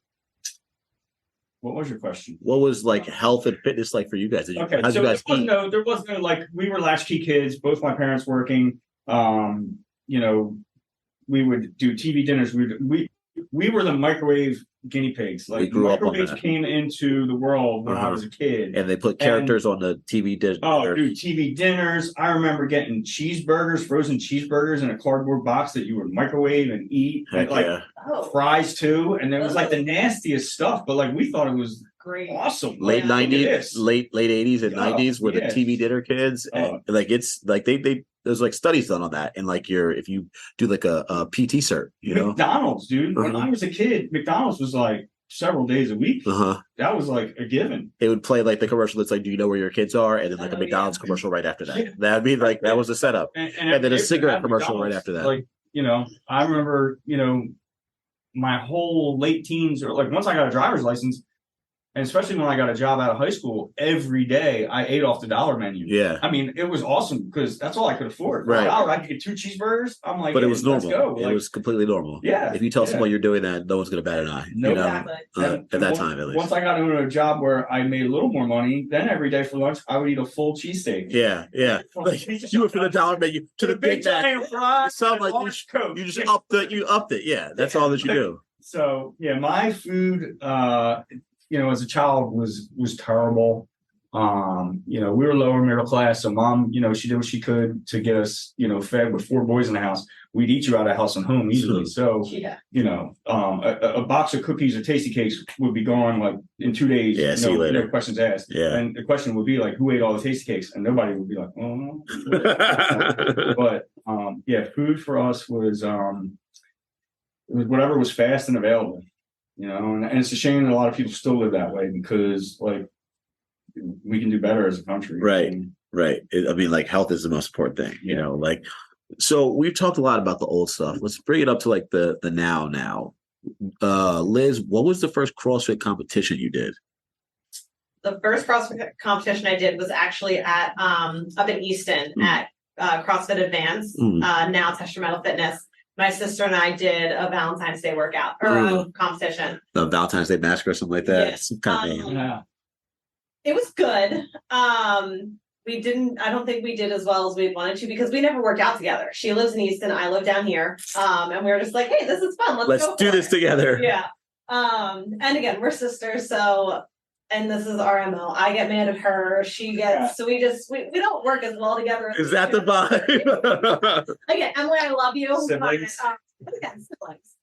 was your question? What was like health and fitness like for you guys? Okay, how'd so you guys eat? there was no like we were latchkey kids, both my parents working. You know, we would do TV dinners. We were the microwave guinea pigs. We Like grew up on microwaves that. came into the world when I was a kid. And they put characters on the TV dish. Oh, dude, TV dinners. I remember getting cheeseburgers, frozen cheeseburgers in a cardboard box that you would microwave and eat. Heck Like yeah. fries too. And it was like the nastiest stuff, but like we thought it was Great. awesome. Late Like, look at 90s, this. late 80s and 90s were the yeah. TV dinner kids. And like it's like they there's like studies done on that. And like if you do like a PT cert, you know. McDonald's, dude. When I was a kid, McDonald's was like several days a week. That was like a given. It would play like the commercial that's like, do you know where your kids are? And then like a McDonald's commercial right after that. Yeah. That'd be like that was the setup. And then a cigarette commercial right after that. Like, you know, I remember, you know, my whole late teens or like once I got a driver's license, And especially when I got a job out of high school, every day I ate off the dollar menu. Yeah. I mean, it was awesome because that's all I could afford. For Right. $1, I could get 2 cheeseburgers. I'm like, But it hey, was let's normal. go. It Like, was completely normal. Yeah, If you tell yeah. someone you're doing that, no one's going to bat an eye. Nope. You know, Exactly. at that time, at least. Once I got into a job where I made a little more money, then every day for lunch, I would eat a full cheesesteak. Yeah, yeah. Like, you went from the dollar menu to the Big Mac. giant fries. It sounded like orange Coke. you just upped it. Yeah, that's all that you do. So yeah, my food, as a child was terrible. We were lower middle class, so mom, she did what she could to get us, fed. With 4 boys in the house, we'd eat you out of house and home easily. So, Yeah. a box of cookies or tasty cakes would be gone like in 2 days. Yeah, see you later. No questions asked. Yeah. And the question would be like, who ate all the tasty cakes? And nobody would be like, oh. But food for us was it was whatever was fast and available. And it's a shame that a lot of people still live that way because like we can do better as a country. Right. And, Right. Like health is the most important thing, so we've talked a lot about the old stuff. Let's bring it up to like the now. Liz, what was the first CrossFit competition you did? The first CrossFit competition I did was actually at up in Easton at CrossFit Advance. Now it's Extra Metal Fitness. My sister and I did a Valentine's Day workout or a competition. The Valentine's Day Massacre or something like that. Yes. Some kind of name. yeah. It was good. I don't think we did as well as we wanted to because we never worked out together. She lives in Easton, I live down here. And we were just like, hey, this is fun. Let's go do for this it. together. Yeah. And again, we're sisters, so and this is our MO. I get mad at her. She gets so we don't work as well together. Is that the vibe? Again, Emily, I love you. Siblings. But again, siblings.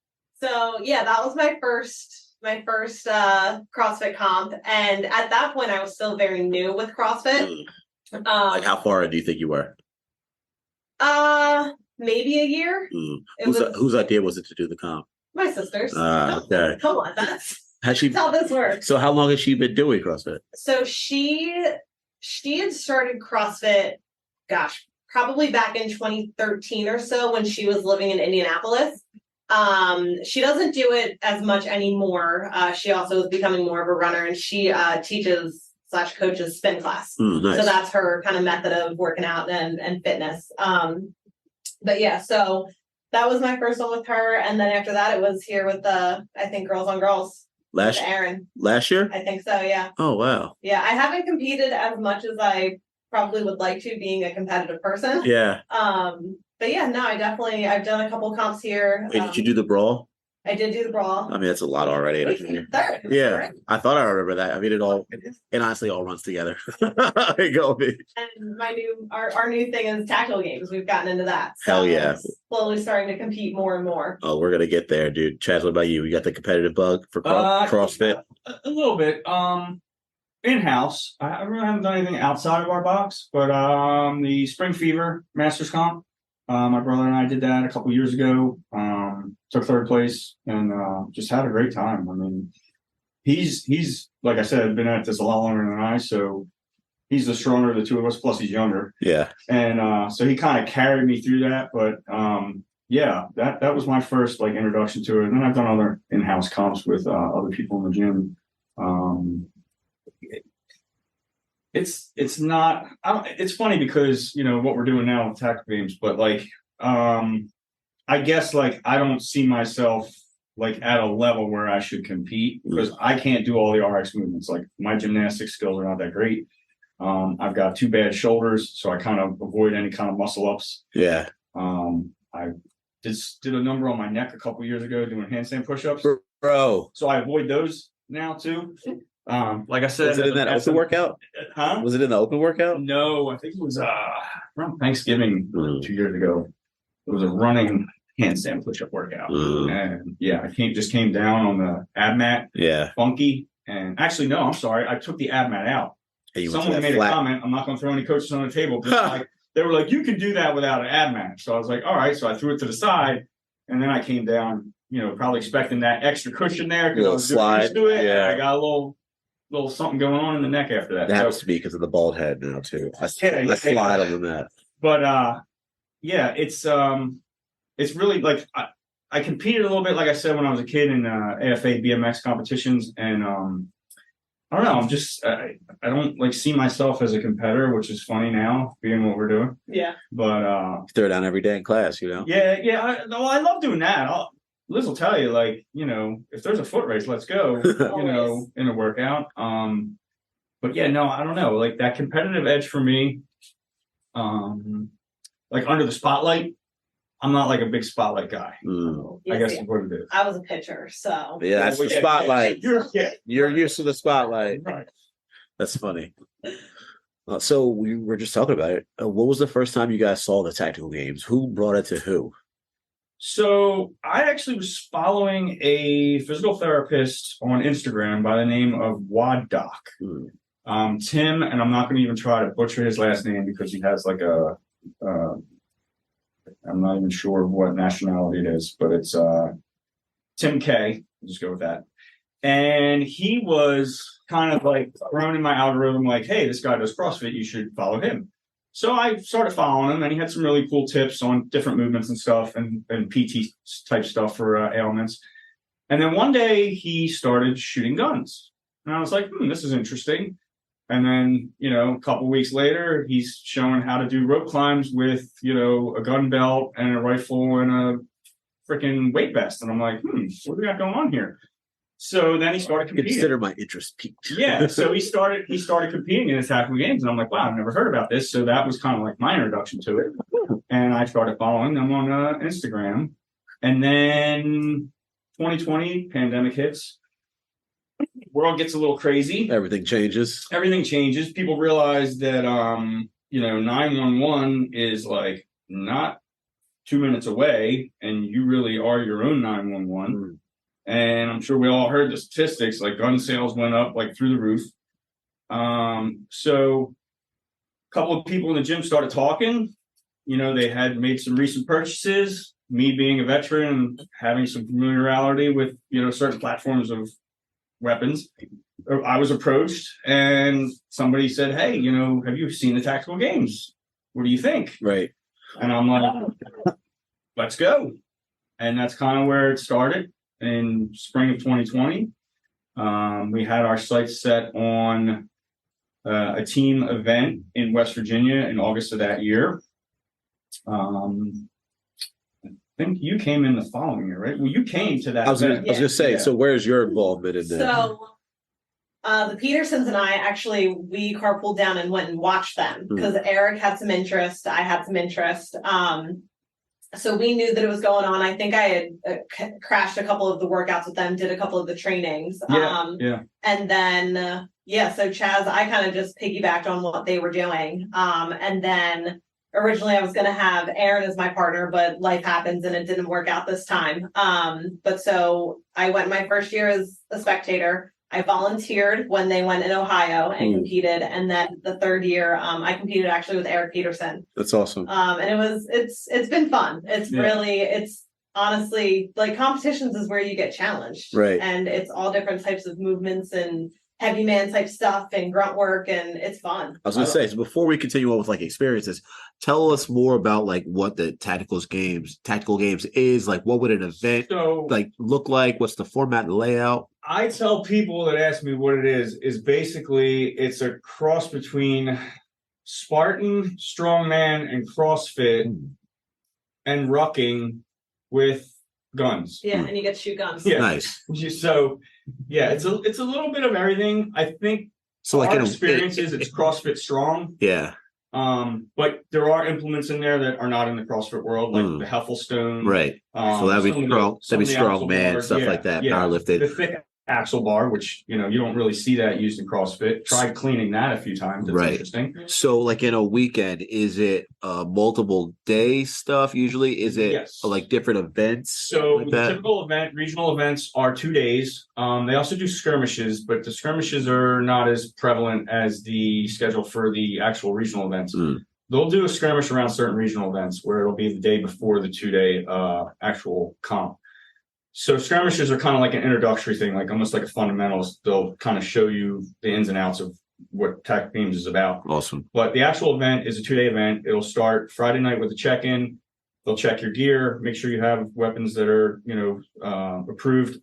So yeah, that was my first CrossFit comp. And at that point I was still very new with CrossFit. Like how far do you think you were? Maybe a year. Whose idea was it to do the comp? My sister's. Okay. Come on, that's Has she? how this works. So how long has she been doing CrossFit? So she had started CrossFit, gosh, probably back in 2013 or so when she was living in Indianapolis. She doesn't do it as much anymore. She also is becoming more of a runner and she teaches/coaches spin class. Nice. So that's her kind of method of working out and fitness. But yeah, so that was my first one with her. And then after that, it was here with I think Girls on Girls. Last year? I think so, yeah. Oh, wow. Yeah, I haven't competed as much as I probably would like to, being a competitive person. Yeah. But yeah, no, I've done a couple comps here. Wait, did you do the brawl? I did do the brawl. I mean, that's a lot already. Third. Yeah, I thought I remember that. I mean, it honestly all runs together. And our new thing is tactical games. We've gotten into that. So Hell yeah. Slowly starting to compete more and more. Oh, we're gonna get there, dude. Chaz, what about you? You got the competitive bug for CrossFit? A little bit. In-house, I really haven't done anything outside of our box, but the Spring Fever Masters Comp, my brother and I did that a couple years ago. Took 3rd place and just had a great time. I mean, he's like I said, been at this a lot longer than I, so he's the stronger of the two of us. Plus, he's younger. Yeah, and so he kind of carried me through that. But yeah, that was my first like introduction to it. And then I've done other in-house comps with other people in the gym. It's not. It's funny because what we're doing now with tactical games, but like I guess like I don't see myself like at a level where I should compete because I can't do all the RX movements. Like my gymnastic skills are not that great. I've got 2 bad shoulders, so I kind of avoid any kind of muscle ups. Yeah. I did a number on my neck a couple years ago doing handstand push-ups. Bro. So I avoid those now too. Like I said, was it in that open workout? Huh? Was it in the open workout? No, I think it was around Thanksgiving 2 years ago. It was a running handstand push-up workout. And yeah, I just came down on the ab mat. Yeah. Funky. And actually, no, I'm sorry. I took the ab mat out. Someone made a comment. I'm not going to throw any coaches on the table. But they were like, you can do that without an ab mat. So I was like, all right. So I threw it to the side. And then I came down, probably expecting that extra cushion there because I was used to it. Yeah. I got a little something going on in the neck after that. That happens to be because of the bald head now too. I slide on the mat. But yeah, it's really like I competed a little bit, like I said, when I was a kid in AFA BMX competitions, and I don't know. I'm just I don't like see myself as a competitor, which is funny now, being what we're doing. Yeah. But Throw down every day in class, you know. yeah. I love doing that. Liz will tell you, like, you know, if there's a foot race, let's go. You know, in a workout. But yeah, no, I don't know. Like that competitive edge for me. Like under the spotlight, I'm not like a big spotlight guy. I guess is what it is. I was a pitcher, so Yeah, that's the spotlight. You're used to the spotlight. right. That's funny. So we were just talking about it. What was the first time you guys saw the tactical games? Who brought it to who? So I actually was following a physical therapist on Instagram by the name of Wad Doc. Tim, and I'm not going to even try to butcher his last name because he has like I'm not even sure what nationality it is, but it's Tim K. I'll just go with that. And he was kind of like thrown in my algorithm, like, hey, this guy does CrossFit, you should follow him. So I started following him, and he had some really cool tips on different movements and stuff, and PT type stuff for ailments. And then one day he started shooting guns, and I was like, this is interesting. And then, you know, a couple weeks later, he's showing how to do rope climbs with, you know, a gun belt and a rifle and a freaking weight vest. And I'm like, what do we got going on here? So then he started competing. Consider my interest peaked. Yeah. So he started competing in the tactical games. And I'm like, wow, I've never heard about this. So that was kind of like my introduction to it. And I started following them on Instagram. And then 2020, pandemic hits. World gets a little crazy. Everything changes. People realize that, 911 is like not 2 minutes away, and you really are your own 911. And I'm sure we all heard the statistics, like gun sales went up like through the roof. So a couple of people in the gym started talking. You know, they had made some recent purchases. Me being a veteran and having some familiarity with, you know, certain platforms of weapons, I was approached and somebody said, hey, you know, have you seen the tactical games? What do you think? Right. And I'm like, let's go. And that's kind of where it started in spring of 2020. We had our sights set on a team event in West Virginia in August of that year. I think you came in the following year, right? Well, you came to that. I was going to say, so where's your involvement in that? So the Petersons and I we carpooled down and went and watched them because Eric had some interest. I had some interest. So we knew that it was going on. I think I had crashed a couple of the workouts with them, did a couple of the trainings. Yeah. And then, so Chaz, I kind of just piggybacked on what they were doing. And then originally I was going to have Aaron as my partner, but life happens and it didn't work out this time. But so I went my first year as a spectator. I volunteered when they went in Ohio and competed. And then the third year, I competed actually with Eric Peterson. That's awesome. And it's been fun. It's honestly like competitions is where you get challenged. Right. And it's all different types of movements and heavy man type stuff and grunt work, and it's fun. I was going to say, so before we continue on with like experiences, tell us more about like what the tactical games is. Like, what would an event like look like? What's the format and layout? I tell people that ask me what it is basically it's a cross between Spartan, strongman, and CrossFit and rucking with guns. Yeah, and you get to shoot guns. Yeah. Nice. So yeah, it's a little bit of everything. I think so like our experience is it's CrossFit strong. Yeah. But there are implements in there that are not in the CrossFit world, like the Heffelstone. Right. So that'd be strong man, stuff like that, powerlifted. The thick axle bar, which you don't really see that used in CrossFit. Tried cleaning that a few times. It's interesting. So like in a weekend, is it multiple day stuff usually? Is it like different events? So like the typical regional events are 2 days. They also do skirmishes, but the skirmishes are not as prevalent as the schedule for the actual regional events. They'll do a skirmish around certain regional events where it'll be the day before the 2 day actual comp. So skirmishes are kind of like an introductory thing, like almost like a fundamentals. They'll kind of show you the ins and outs of what Tactical Games is about. Awesome. But the actual event is a 2 day event. It'll start Friday night with a check-in. They'll check your gear, make sure you have weapons that are, approved.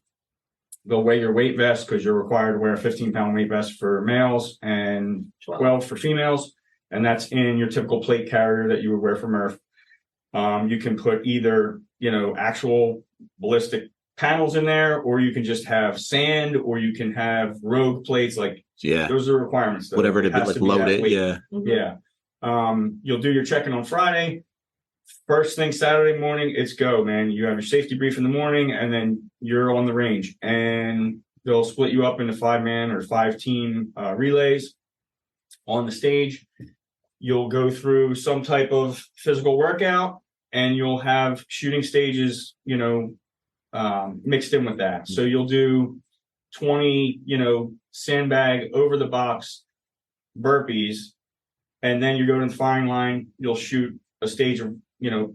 they'll weigh your weight vest because you're required to wear a 15-pound weight vest for males and 12 for females. And that's in your typical plate carrier that you would wear for Murph. You can put either, actual ballistic panels in there, or you can just have sand, or you can have rogue plates. Those are requirements. Whatever to be loaded. Yeah. Yeah. You'll do your check-in on Friday. First thing Saturday morning, it's go, man. You have your safety brief in the morning, and then you're on the range. And they'll split you up into 5-man or 5-team relays on the stage. You'll go through some type of physical workout, and you'll have shooting stages, mixed in with that. So you'll do 20, sandbag over the box burpees, and then you go to the firing line. You'll shoot a stage of,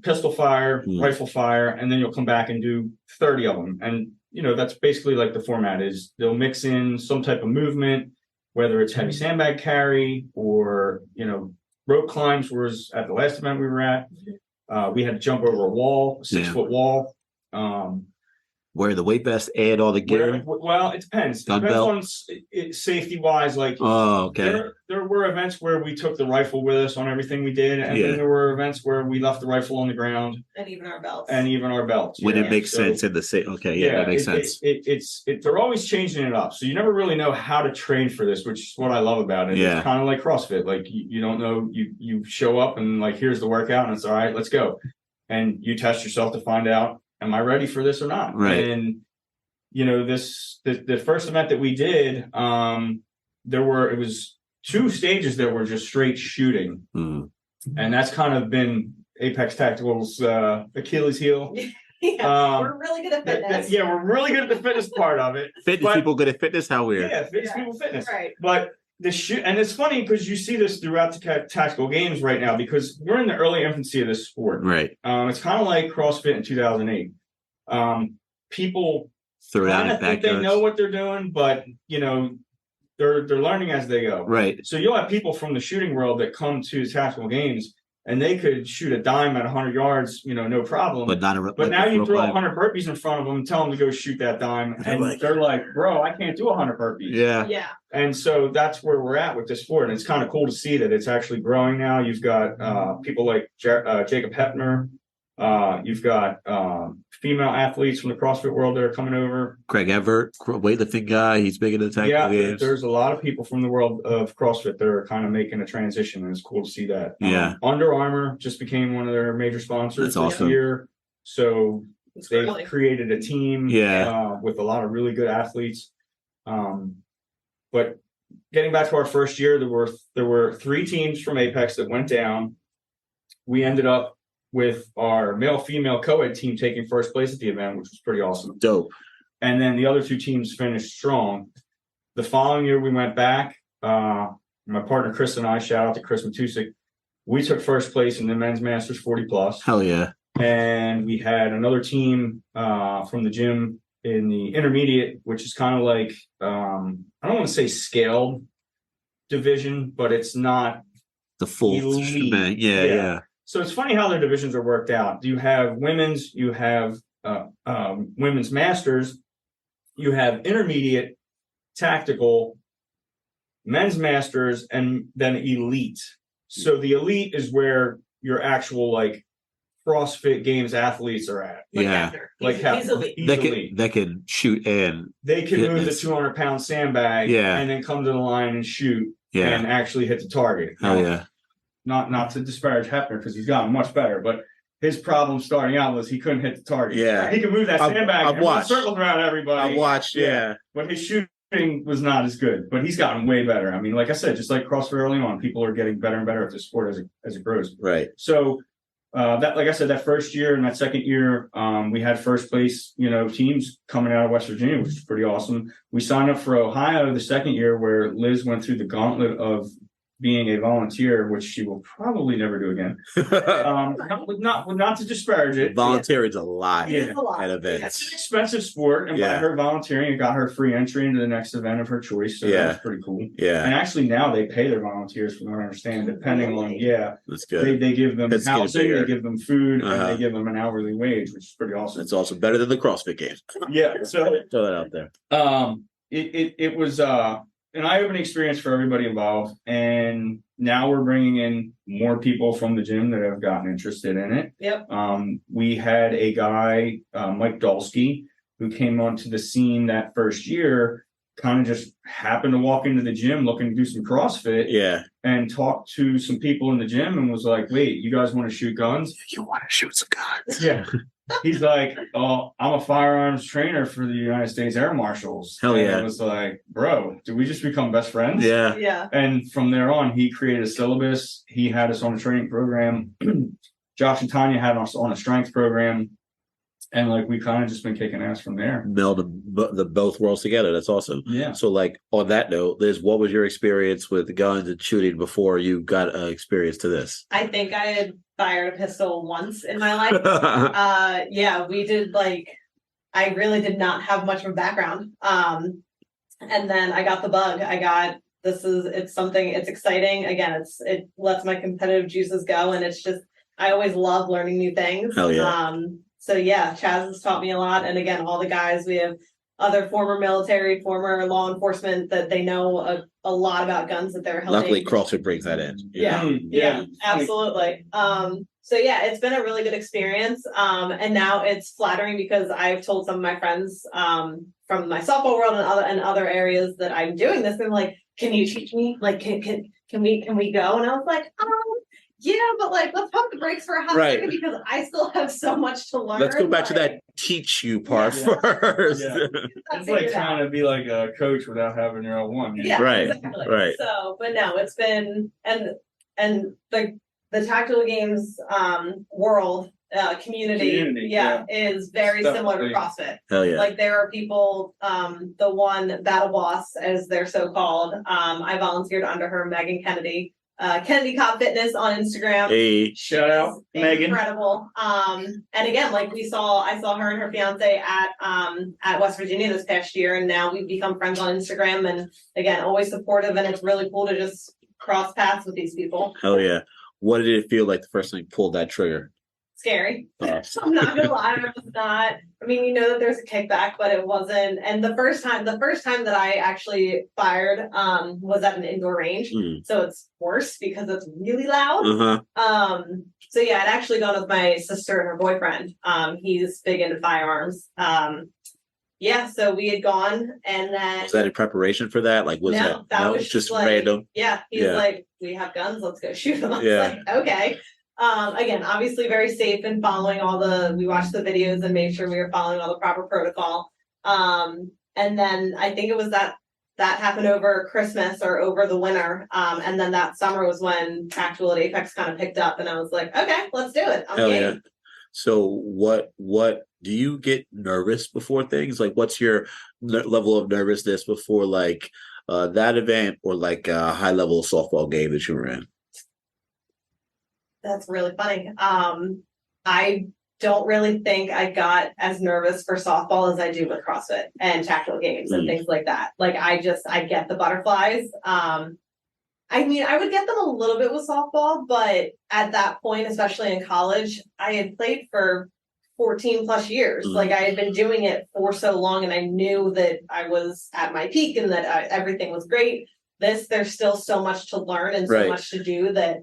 pistol fire, rifle fire, and then you'll come back and do 30 of them. And, that's basically like the format is they'll mix in some type of movement, whether it's heavy sandbag carry or, rope climbs was at the last event we were at. We had to jump over a wall, a 6-foot wall. Wear the weight vest and all the gear. Well, it depends. Gun Depends belt? on safety wise. There were events where we took the rifle with us on everything we did, and then there were events where we left the rifle on the ground, and even our belts. When it makes sense in the same. Okay, that makes sense. They're always changing it up, so you never really know how to train for this, which is what I love about it. Yeah. It's kind of like CrossFit. Like you don't know, you show up and here's the workout, and it's all right, let's go, and you test yourself to find out, am I ready for this or not? Right. And the first event that we did, it was 2 stages that were just straight shooting. And that's kind of been Apex Tactical's Achilles heel. We're really good at fitness. We're really good at the fitness part of it. Fitness people good at fitness? How weird. Yeah, people fitness. Right. But and it's funny because you see this throughout the tactical games right now, because we're in the early infancy of this sport. Right. It's kind of like CrossFit in 2008. People kind of think they know what they're doing, but they're learning as they go. Right. So you'll have people from the shooting world that come to tactical games, and they could shoot a dime at 100 yards, no problem. But now you throw 100 burpees in front of them and tell them to go shoot that dime, and they're like, "Bro, I can't do 100 burpees." Yeah. And so that's where we're at with this sport, and it's kind of cool to see that it's actually growing now. You've got people like Jacob Hepner. You've got female athletes from the CrossFit world that are coming over. Craig Everett, weightlifting guy. He's big into tactical games. There's a lot of people from the world of CrossFit that are kind of making a transition, and it's cool to see that. Yeah. Under Armour just became one of their major sponsors That's this year. So they've really created a team with a lot of really good athletes. But getting back to our first year, there were 3 teams from Apex that went down. We ended up with our male-female co-ed team taking first place at the event, which was pretty awesome. Dope. And then the other 2 teams finished strong. The following year, we went back. My partner Chris and I, shout out to Chris Matusik, we took first place in the men's masters 40 plus. Hell yeah. And we had another team from the gym in the intermediate, which is kind of like, I don't want to say scaled division, but it's not the full elite. Yeah. So it's funny how their divisions are worked out. You have women's, you have women's masters, you have intermediate, tactical, men's masters, and then elite. So the elite is where your actual CrossFit Games athletes are at. He's elite. They can shoot and they can move the 200-pound sandbag and then come to the line and shoot and actually hit the target. Hell yeah. Not to disparage Hepner because he's gotten much better, but his problem starting out was he couldn't hit the target. Yeah. He could move that sandbag and run circles around everybody. I watched, But his shooting was not as good, but he's gotten way better. I mean, like I said, just like CrossFit early on, people are getting better and better at this sport as it grows. Right. So that, like I said, that first year and that second year, we had first place, teams coming out of West Virginia, which is pretty awesome. We signed up for Ohio the second year, where Liz went through the gauntlet of being a volunteer, which she will probably never do again. Not to disparage it. Volunteering's a lot Yeah. at It's events. an expensive sport, and by her volunteering, it got her free entry into the next event of her choice. So that was pretty cool. Yeah. And actually, now they pay their volunteers, from what I understand, depending on That's good. they give them That's getting housing, bigger. they give them food, and Uh-huh. they give them an hourly wage, which is pretty awesome. It's also better than the CrossFit Games. Yeah. So Throw that out there. it was an eye-opening experience for everybody involved, and now we're bringing in more people from the gym that have gotten interested in it. Yep. We had a guy, Mike Dolsky, who came onto the scene that first year, kind of just happened to walk into the gym looking to do some CrossFit. Yeah. And talked to some people in the gym and was like, wait, you guys want to shoot guns? You want to shoot some guns? Yeah. He's like, oh, I'm a firearms trainer for the United States Air Marshals. Hell yeah. And I was like, bro, did we just become best friends? Yeah. Yeah. And from there on, he created a syllabus. He had us on a training program. Josh and Tanya had us on a strength program. And like, we kind of just been kicking ass from there. Meld the both worlds together. That's awesome. Yeah. So like on that note, Liz, what was your experience with guns and shooting before you got experience to this? I think I had fired a pistol once in my life. Yeah, we did I really did not have much of a background. And then I got the bug. It's exciting. Again, it lets my competitive juices go, and it's just, I always love learning new things. Hell yeah. So yeah, Chaz has taught me a lot. And again, all the guys, we have other former military, former law enforcement that they know a lot about guns that they're helping. Luckily, CrossFit brings that in. Yeah, absolutely. So yeah, it's been a really good experience. And now it's flattering because I've told some of my friends from my softball world and other areas that I'm doing this. And like, can you teach me? Like, can we go? And I was like, yeah, but let's pump the brakes for a hot second because I still have so much to learn. Let's go back to that teach you part first. Yeah. It's like trying to be like a coach without having your own one. Yeah, right. Exactly. Right. So, but no, it's been and the tactical games world community is very similar to CrossFit. Hell yeah. Like there are people, the one Battle Boss, as they're so called. I volunteered under her, Megan Kennedy. Kennedy Cop Fitness on Instagram. Hey, shout out, Megan. Incredible. And again, like I saw her and her fiance at West Virginia this past year, and now we've become friends on Instagram. And again, always supportive, and it's really cool to just cross paths with these people. Hell yeah. What did it feel like the first time you pulled that trigger? Scary. I'm not gonna lie, I was not. I mean, you know that there's a kickback, but it wasn't. And the first time that I actually fired was at an indoor range. So it's worse because it's really loud. So yeah, I'd actually gone with my sister and her boyfriend. He's big into firearms. Yeah, so we had gone, and then was that in preparation for that? Like, was that was just random? Yeah, he's like, we have guns, let's go shoot them. I was like, okay. Again, obviously very safe and following we watched the videos and made sure we were following all the proper protocol. And then I think it was that happened over Christmas or over the winter. And then that summer was when Actual at Apex kind of picked up, and I was like, okay, let's do it. Hell yeah. So what do you get nervous before things? Like, what's your level of nervousness before like that event or like a high level softball game that you were in? That's really funny. I don't really think I got as nervous for softball as I do with CrossFit and tactical games and things like that. Like I get the butterflies. I mean, I would get them a little bit with softball, but at that point, especially in college, I had played for 14 plus years. Like I had been doing it for so long, and I knew that I was at my peak and that everything was great. There's still so much to learn and so much to do that.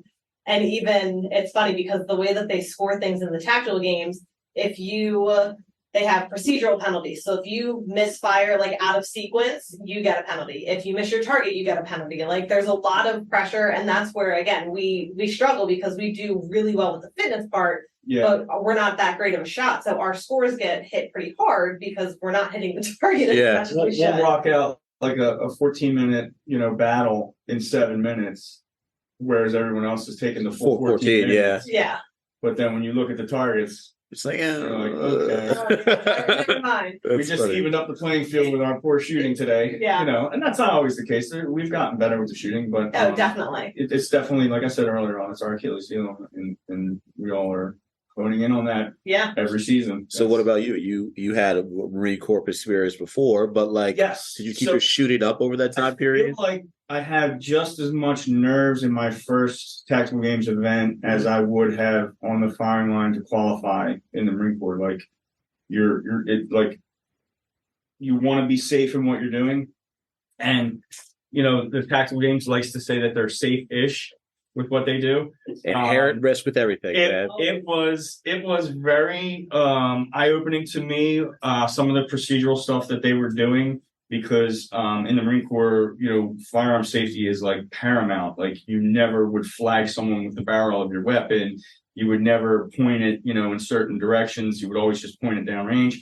And even it's funny because the way that they score things in the tactical games, they have procedural penalties. So if you misfire like out of sequence, you get a penalty. If you miss your target, you get a penalty. Like there's a lot of pressure, and that's where again we struggle because we do really well with the fitness part, but we're not that great of a shot. So our scores get hit pretty hard because we're not hitting the target as much as we should. We'll rock out like a 14-minute battle in 7 minutes. Whereas everyone else is taking the full 14 minutes. Yeah. But then when you look at the targets, It's like, Never mind. We just evened up the playing field with our poor shooting today. Yeah. And that's not always the case. We've gotten better with the shooting, but Definitely. It's definitely, like I said earlier on, it's our Achilles heel, and we all are honing in on that. Yeah. Every season. So what about you? You had a Marine Corps experience before, but yes. Did you keep your shooting up over that time period? I feel like I had just as much nerves in my first tactical games event as I would have on the firing line to qualify in the Marine Corps. Like you want to be safe in what you're doing, and the tactical games likes to say that they're safe-ish with what they do. Inherent risk with everything, man. It was very eye-opening to me, some of the procedural stuff that they were doing, because in the Marine Corps, firearm safety is like paramount. Like you never would flag someone with the barrel of your weapon. You would never point it, in certain directions. You would always just point it downrange.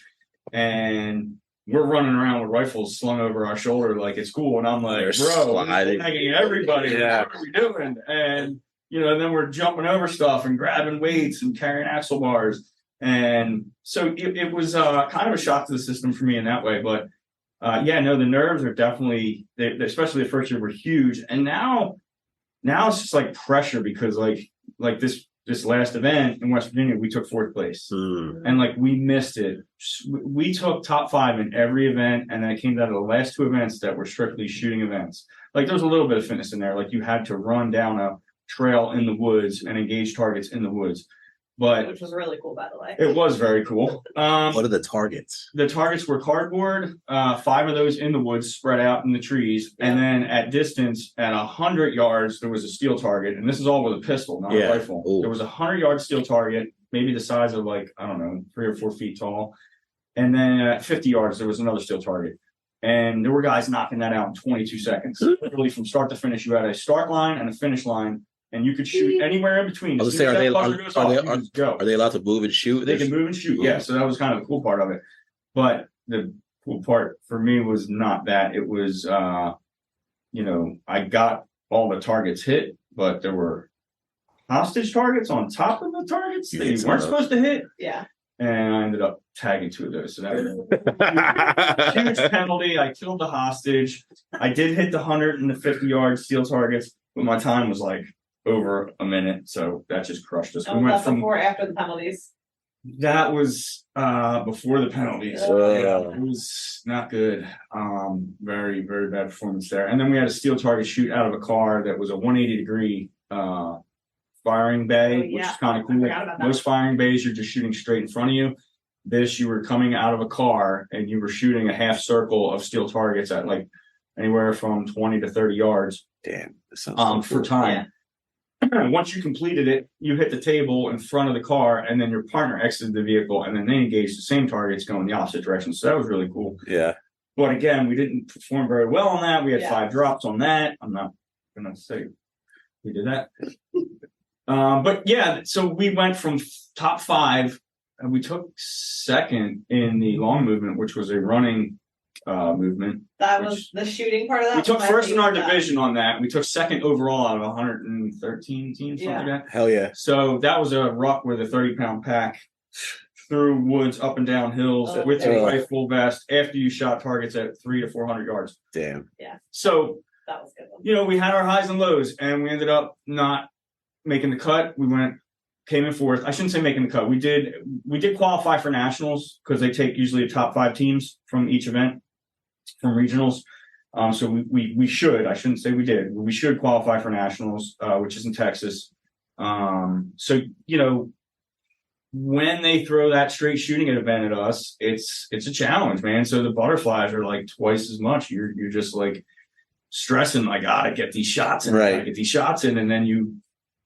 And we're running around with rifles slung over our shoulder like it's cool. And I'm like, bro, we're tagging everybody. Yeah. What are we doing? And, and then we're jumping over stuff and grabbing weights and carrying axle bars. And so it was kind of a shock to the system for me in that way. But the nerves are definitely, especially the first year, were huge. And now it's just like pressure, because like this last event in West Virginia, we took 4th place, and we missed it. We took top 5 in every event, and then it came down to the last 2 events that were strictly shooting events. Like there was a little bit of fitness in there. Like you had to run down a trail in the woods and engage targets in the woods. Which was really cool, by the way. It was very cool. What are the targets? The targets were cardboard, 5 of those in the woods spread out in the trees. Yeah. And then at distance, at 100 yards, there was a steel target. And this is all with a pistol, not a rifle. Ooh. There was a 100-yard steel target, maybe the size of 3 or 4 feet tall. And then at 50 yards, there was another steel target. And there were guys knocking that out in 22 seconds. Literally from start to finish. You had a start line and a finish line. And you could shoot anywhere in between. I was saying, are they allowed to move and shoot? They can move and shoot, yeah. So that was kind of the cool part of it. But the cool part for me was not that. It was, I got all the targets hit, but there were hostage targets on top of the targets that you weren't supposed to hit. Yeah. And I ended up tagging 2 of those. So that was a huge penalty. I killed the hostage. I did hit the 100 and the 50-yard steel targets, but my time was over a minute, so that just crushed us. We went from before or after the penalties. That was before the penalties. It was not good. Very, very bad performance there. And then we had a steel target shoot out of a car that was a 180-degree firing bay, which is kind of cool. Most firing bays, you're just shooting straight in front of you. This, you were coming out of a car and you were shooting a half circle of steel targets at anywhere from 20 to 30 yards. Damn, that sounds so cool. For time. Yeah. Once you completed it, you hit the table in front of the car, and then your partner exited the vehicle, and then they engaged the same targets going the opposite direction. So that was really cool. Yeah. But again, we didn't perform very well on that. We had 5 drops on that. I'm not going to say we did that. So we went from top 5, and we took 2nd in the long movement, which was a running movement. That was the shooting part of that. We took 1st in our division on that. We took 2nd overall out of 113 teams, something like that. Hell yeah. So that was a ruck with a 30-pound pack through woods, up and down hills with your rifle vest after you shot targets at 300 to 400 yards. Damn. Yeah. So that was a good one. We had our highs and lows, and we ended up not making the cut. Came in 4th. I shouldn't say making the cut. We did qualify for nationals, because they take usually the top 5 teams from each event, from regionals. So we should, I shouldn't say we did, we should qualify for nationals, which is in Texas. So, when they throw that straight shooting event at us, it's a challenge, man. So the butterflies are twice as much. You're just stressing, I gotta get these shots in, right. Get these shots in, and then you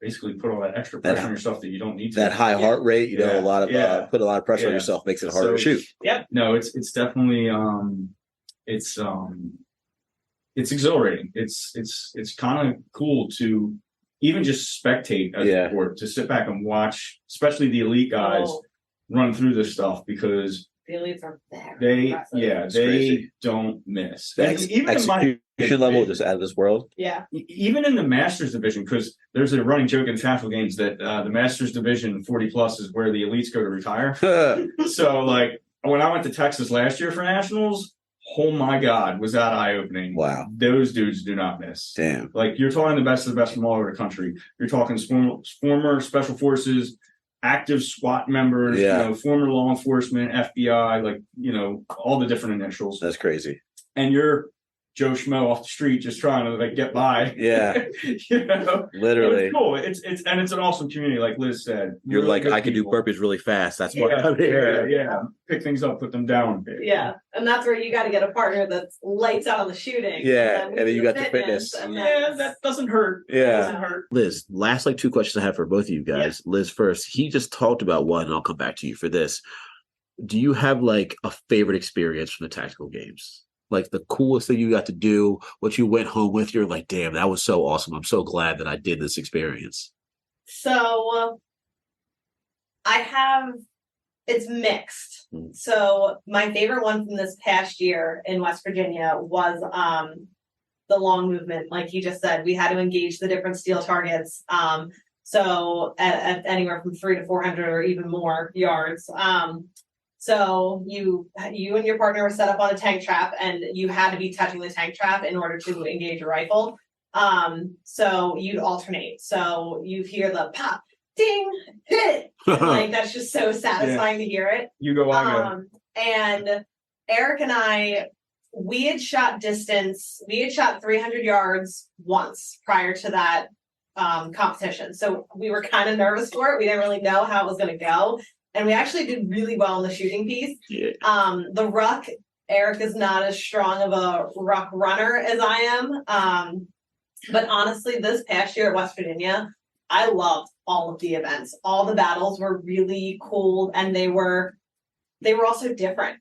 basically put all that extra pressure on yourself that you don't need to. That high heart rate, a lot of put a lot of pressure on yourself, makes it harder to shoot. Yeah, no, it's definitely it's exhilarating. It's kind of cool to even just spectate a sport, to sit back and watch, especially the elite guys run through this stuff, because The elites are there. They crazy. don't miss. The Even in my execution level is out of this world. Yeah. even in the Masters division, because there's a running joke in Tactical Games that the Masters division 40 plus is where the elites go to retire. So like when I went to Texas last year for nationals, oh my God, was that eye opening? Wow. Those dudes do not miss. Damn. Like you're talking the best of the best from all over the country. You're talking former special forces, active SWAT members, former law enforcement, FBI, like, all the different initials. That's crazy. And you're Joe Schmo off the street just trying to like get by. Yeah. And Literally. it's cool. It's an awesome community, like Liz said. You're Really like, good I can do people. burpees really fast. That's why I'm here. Yeah. Pick things up, put them down. Yeah. And that's where you got to get a partner that's lights out on the shooting. Yeah, we and then do you got the fitness. and Yeah, that doesn't hurt. Yeah. Doesn't hurt. Liz, last like 2 questions I have for both of you guys. Liz first. He just talked about one, and I'll come back to you for this. Do you have like a favorite experience from the Tactical Games? Like the coolest thing you got to do, what you went home with, you're like, damn, that was so awesome. I'm so glad that I did this experience. So it's mixed. So my favorite one from this past year in West Virginia was the long movement. Like you just said, we had to engage the different steel targets. So at anywhere from 300 to 400 or even more yards. So you and your partner were set up on a tank trap, and you had to be touching the tank trap in order to engage your rifle. So you'd alternate. So you hear the pop, ding, hit. Like that's just so satisfying to hear it. You go, I go. And Eric and I, we had shot 300 yards once prior to that competition. So we were kind of nervous for it. We didn't really know how it was going to go. And we actually did really well in the shooting piece. Yeah. The ruck, Eric is not as strong of a ruck runner as I am. But honestly, this past year at West Virginia, I loved all of the events. All the battles were really cool, and they were also different.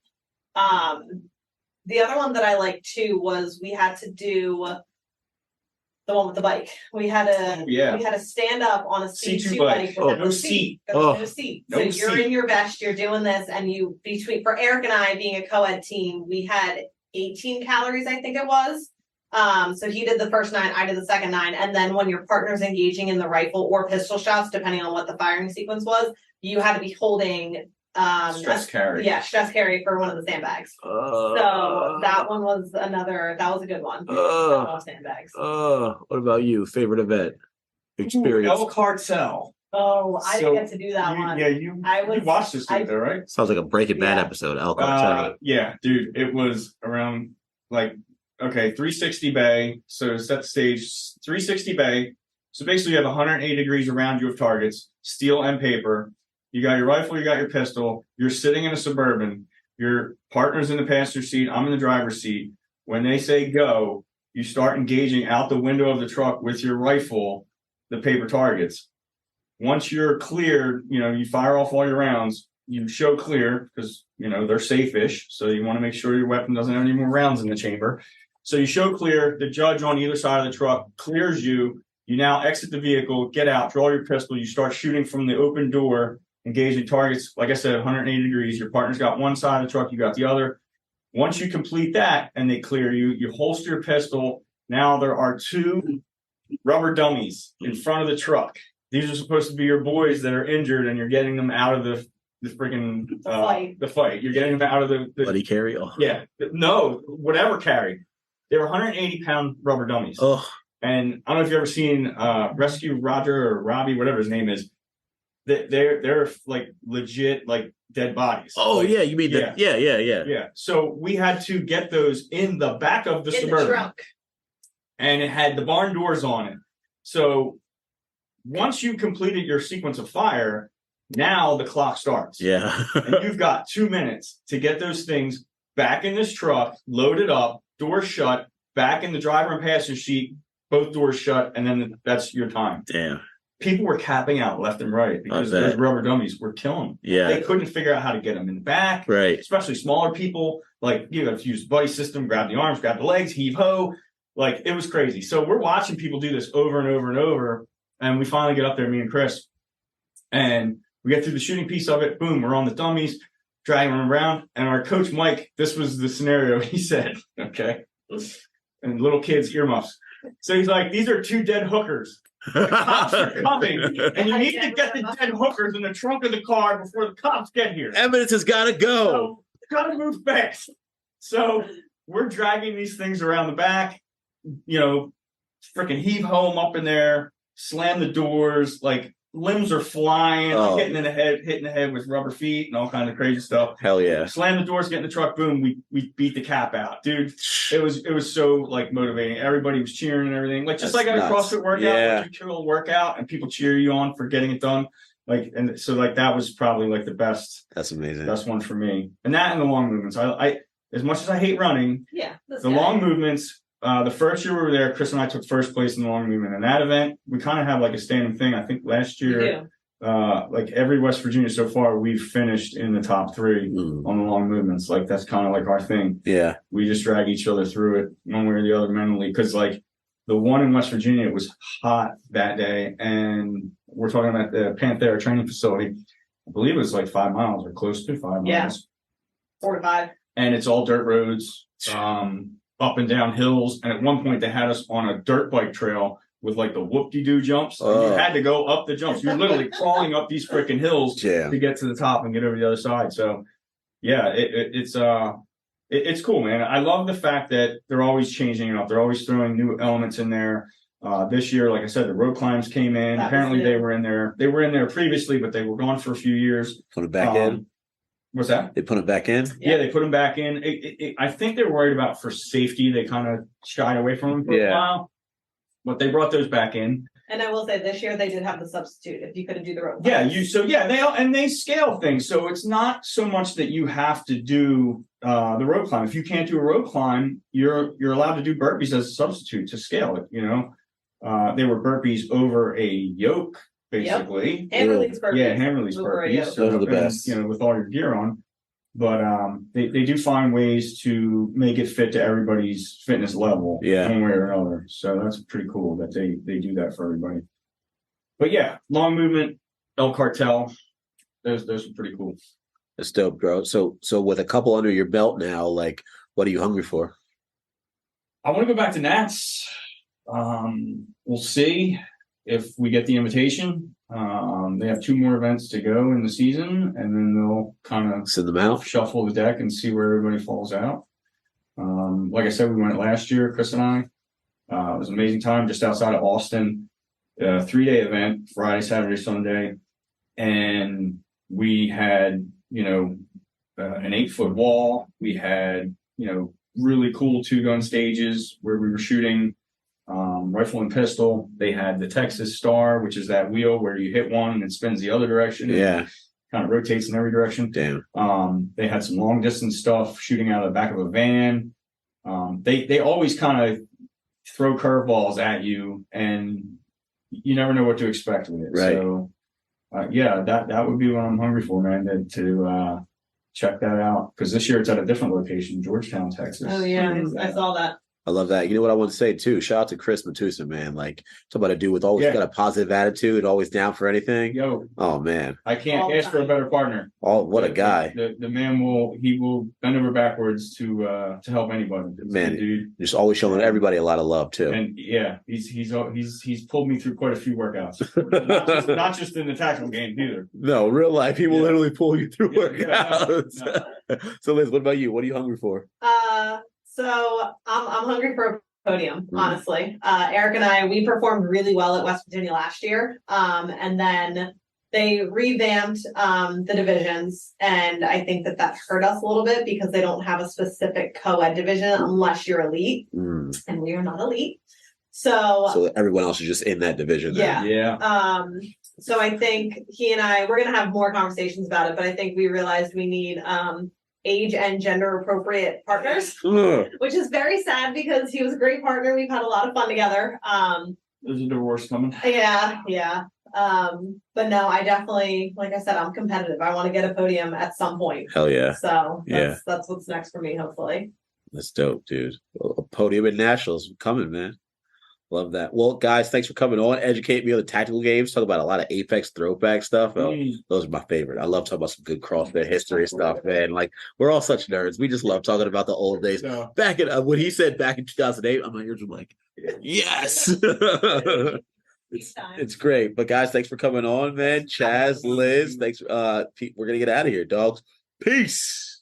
The other one that I liked too was we had to do the one with the bike. We had to stand up on a C2 bike. No seat. No seat. So No you're seat. in your vest, you're doing this, and for Eric and I being a co-ed team, we had 18 calories, I think it was. So he did the first 9, I did the second 9. And then when your partner's engaging in the rifle or pistol shots, depending on what the firing sequence was, you had to be holding Stress carry. Yeah, stress carry for one of the sandbags. So that one was that was a good one. I love sandbags. What about you? Favorite event? Experience? El Cartel. Oh, I So, didn't get to do that one. Yeah, you watched this dude though, right? Sounds like a Breaking Bad Yeah. episode. El Cartel. Yeah, dude, it was around 360 bay. So set the stage, 360 bay. So basically you have 180 degrees around you of targets, steel and paper. You got your rifle, you got your pistol. You're sitting in a Suburban. Your partner's in the passenger seat. I'm in the driver's seat. When they say go, you start engaging out the window of the truck with your rifle, the paper targets. Once you're cleared, you fire off all your rounds. You show clear because, they're safe-ish. So you want to make sure your weapon doesn't have any more rounds in the chamber. So you show clear. The judge on either side of the truck clears you. You now exit the vehicle, get out, draw your pistol. You start shooting from the open door, engaging targets. Like I said, 180 degrees. Your partner's got one side of the truck, you got the other. Once you complete that and they clear you, you holster your pistol. Now there are 2 rubber dummies in front of the truck. These are supposed to be your boys that are injured, and you're getting them out of the freaking the fight. You're getting them out of the Bloody carry? Oh. yeah. No, whatever carry. They were 180-pound rubber dummies. Oh. And I don't know if you've ever seen Rescue Roger or Robbie, whatever his name is. They're like legit like dead bodies. Oh, like, yeah. You mean that? Yeah. Yeah. So we had to get those in the back of the In Suburban. the trunk. And it had the barn doors on it. So once you completed your sequence of fire, now the clock starts. Yeah. And you've got 2 minutes to get those things back in this truck, loaded up, doors shut, back in the driver and passenger seat, both doors shut, and then that's your time. Damn. People were capping out left and right because I bet. those rubber dummies were killing them. Yeah. They couldn't figure out how to get them in the back. Right. Especially smaller people. Like, you got to use the buddy system, grab the arms, grab the legs, heave ho. Like, it was crazy. So we're watching people do this over and over and over. And we finally get up there, me and Chris, and we get through the shooting piece of it. Boom, we're on the dummies. dragging them around. And our coach, Mike, this was the scenario he said, okay? And little kids, earmuffs. So he's like, these are 2 dead hookers. The cops are coming, and you need to get the dead hookers in the trunk of the car before the cops get here. Evidence has got to go. So, gotta move fast. So we're dragging these things around the back, freaking heave home up in there, slam the doors, like limbs are flying, hitting the head with rubber feet and all kind of crazy stuff. Hell yeah. Slam the doors, get in the truck, boom, we beat the cap out. Dude, it was so like motivating. Everybody was cheering and everything. Like just like at a CrossFit workout, yeah. you kill a workout and people cheer you on for getting it done. Like, and so like that was probably like the best. That's amazing. Best one for me. And that and the long movements. I as much as I hate running, the long movements, the first year we were there, Chris and I took first place in the long movement. And that event, we kind of have like a standing thing. I think last year, like every West Virginia so far, we've finished in the top 3 on the long movements. Like that's kind of like our thing. Yeah. We just drag each other through it one way or the other mentally. Cause like the one in West Virginia, it was hot that day. And we're talking about the Panthera training facility. I believe it was like 5 miles or close to 5 miles. Yeah. 4 to 5. And it's all dirt roads, up and down hills. And at one point they had us on a dirt bike trail with like the whoop-de-doo jumps. And you had to go up the jumps. You're literally crawling up these freaking hills to get to the top and get over the other side. So yeah, it's cool, man. I love the fact that they're always changing it up. They're always throwing new elements in there. This year, like I said, the road climbs came in. Apparently they were in there. They were in there previously, but they were gone for a few years. Put it back in. What's that? They put it back in? Yeah, they put them back in. I think they were worried about for safety. They kind of shied away from them for a while. But they brought those back in. And I will say this year they did have the substitute if you couldn't do the rope. Yeah, they scale things. So it's not so much that you have to do the rope climb. If you can't do a rope climb, you're allowed to do burpees as a substitute to scale it, They were burpees over a yoke, basically. Hand release burpees. Yeah, hand release burpees. Those are the best. With all your gear on. But they do find ways to make it fit to everybody's fitness level, one way or another. So that's pretty cool that they do that for everybody. But yeah, long movement, El Cartel, those are pretty cool. That's dope, bro. So with a couple under your belt now, like, what are you hungry for? I want to go back to Nats. We'll see if we get the invitation. They have 2 more events to go in the season, and then they'll kind of send them out, shuffle the deck, and see where everybody falls out. Like I said, we went last year, Chris and I. It was an amazing time just outside of Austin. 3-day event, Friday, Saturday, Sunday, and we had an 8-foot wall. We had really cool 2-gun stages where we were shooting rifle and pistol. They had the Texas Star, which is that wheel where you hit one and it spins the other direction. Yeah. Kind of rotates in every direction. Damn. They had some long distance stuff shooting out of the back of a van. They always kind of throw curveballs at you and you never know what to expect with it. Right. So that would be what I'm hungry for, man, to check that out. Because this year it's at a different location, Georgetown, Texas. Oh yeah, I saw that. I love that. You know what I want to say too? Shout out to Chris Matusa, man. Like, talk about a dude with always got a positive attitude, always down for anything. Oh man, I can't ask for a better partner. Oh, what a guy! The man will bend over backwards to help anybody. Man, dude, just always showing everybody a lot of love too. And yeah, he's pulled me through quite a few workouts, not just in the tactical game either. No, real life, he will literally pull you through workouts. So, Liz, what about you? What are you hungry for? So I'm hungry for a podium, honestly. Eric and I, we performed really well at West Virginia last year. And then they revamped the divisions. And I think that hurt us a little bit because they don't have a specific co-ed division unless you're elite. And we are not elite. So everyone else is just in that division. Yeah. So I think he and I, we're going to have more conversations about it, but I think we realized we need age and gender appropriate partners, which is very sad because he was a great partner. We've had a lot of fun together. There's a divorce coming. Yeah. But no, I definitely, like I said, I'm competitive. I want to get a podium at some point. Hell yeah. So that's what's next for me, hopefully. That's dope, dude. A podium at Nationals coming, man. Love that. Well, guys, thanks for coming on. Educate me on the tactical games. Talk about a lot of Apex throwback stuff. Those are my favorite. I love talking about some good CrossFit history stuff, man. Like, we're all such nerds. We just love talking about the old days. Back in when he said back in 2008, I'm like, yes. It's great. But guys, thanks for coming on, man. Chaz, Liz, thanks. We're gonna get out of here, dogs. Peace.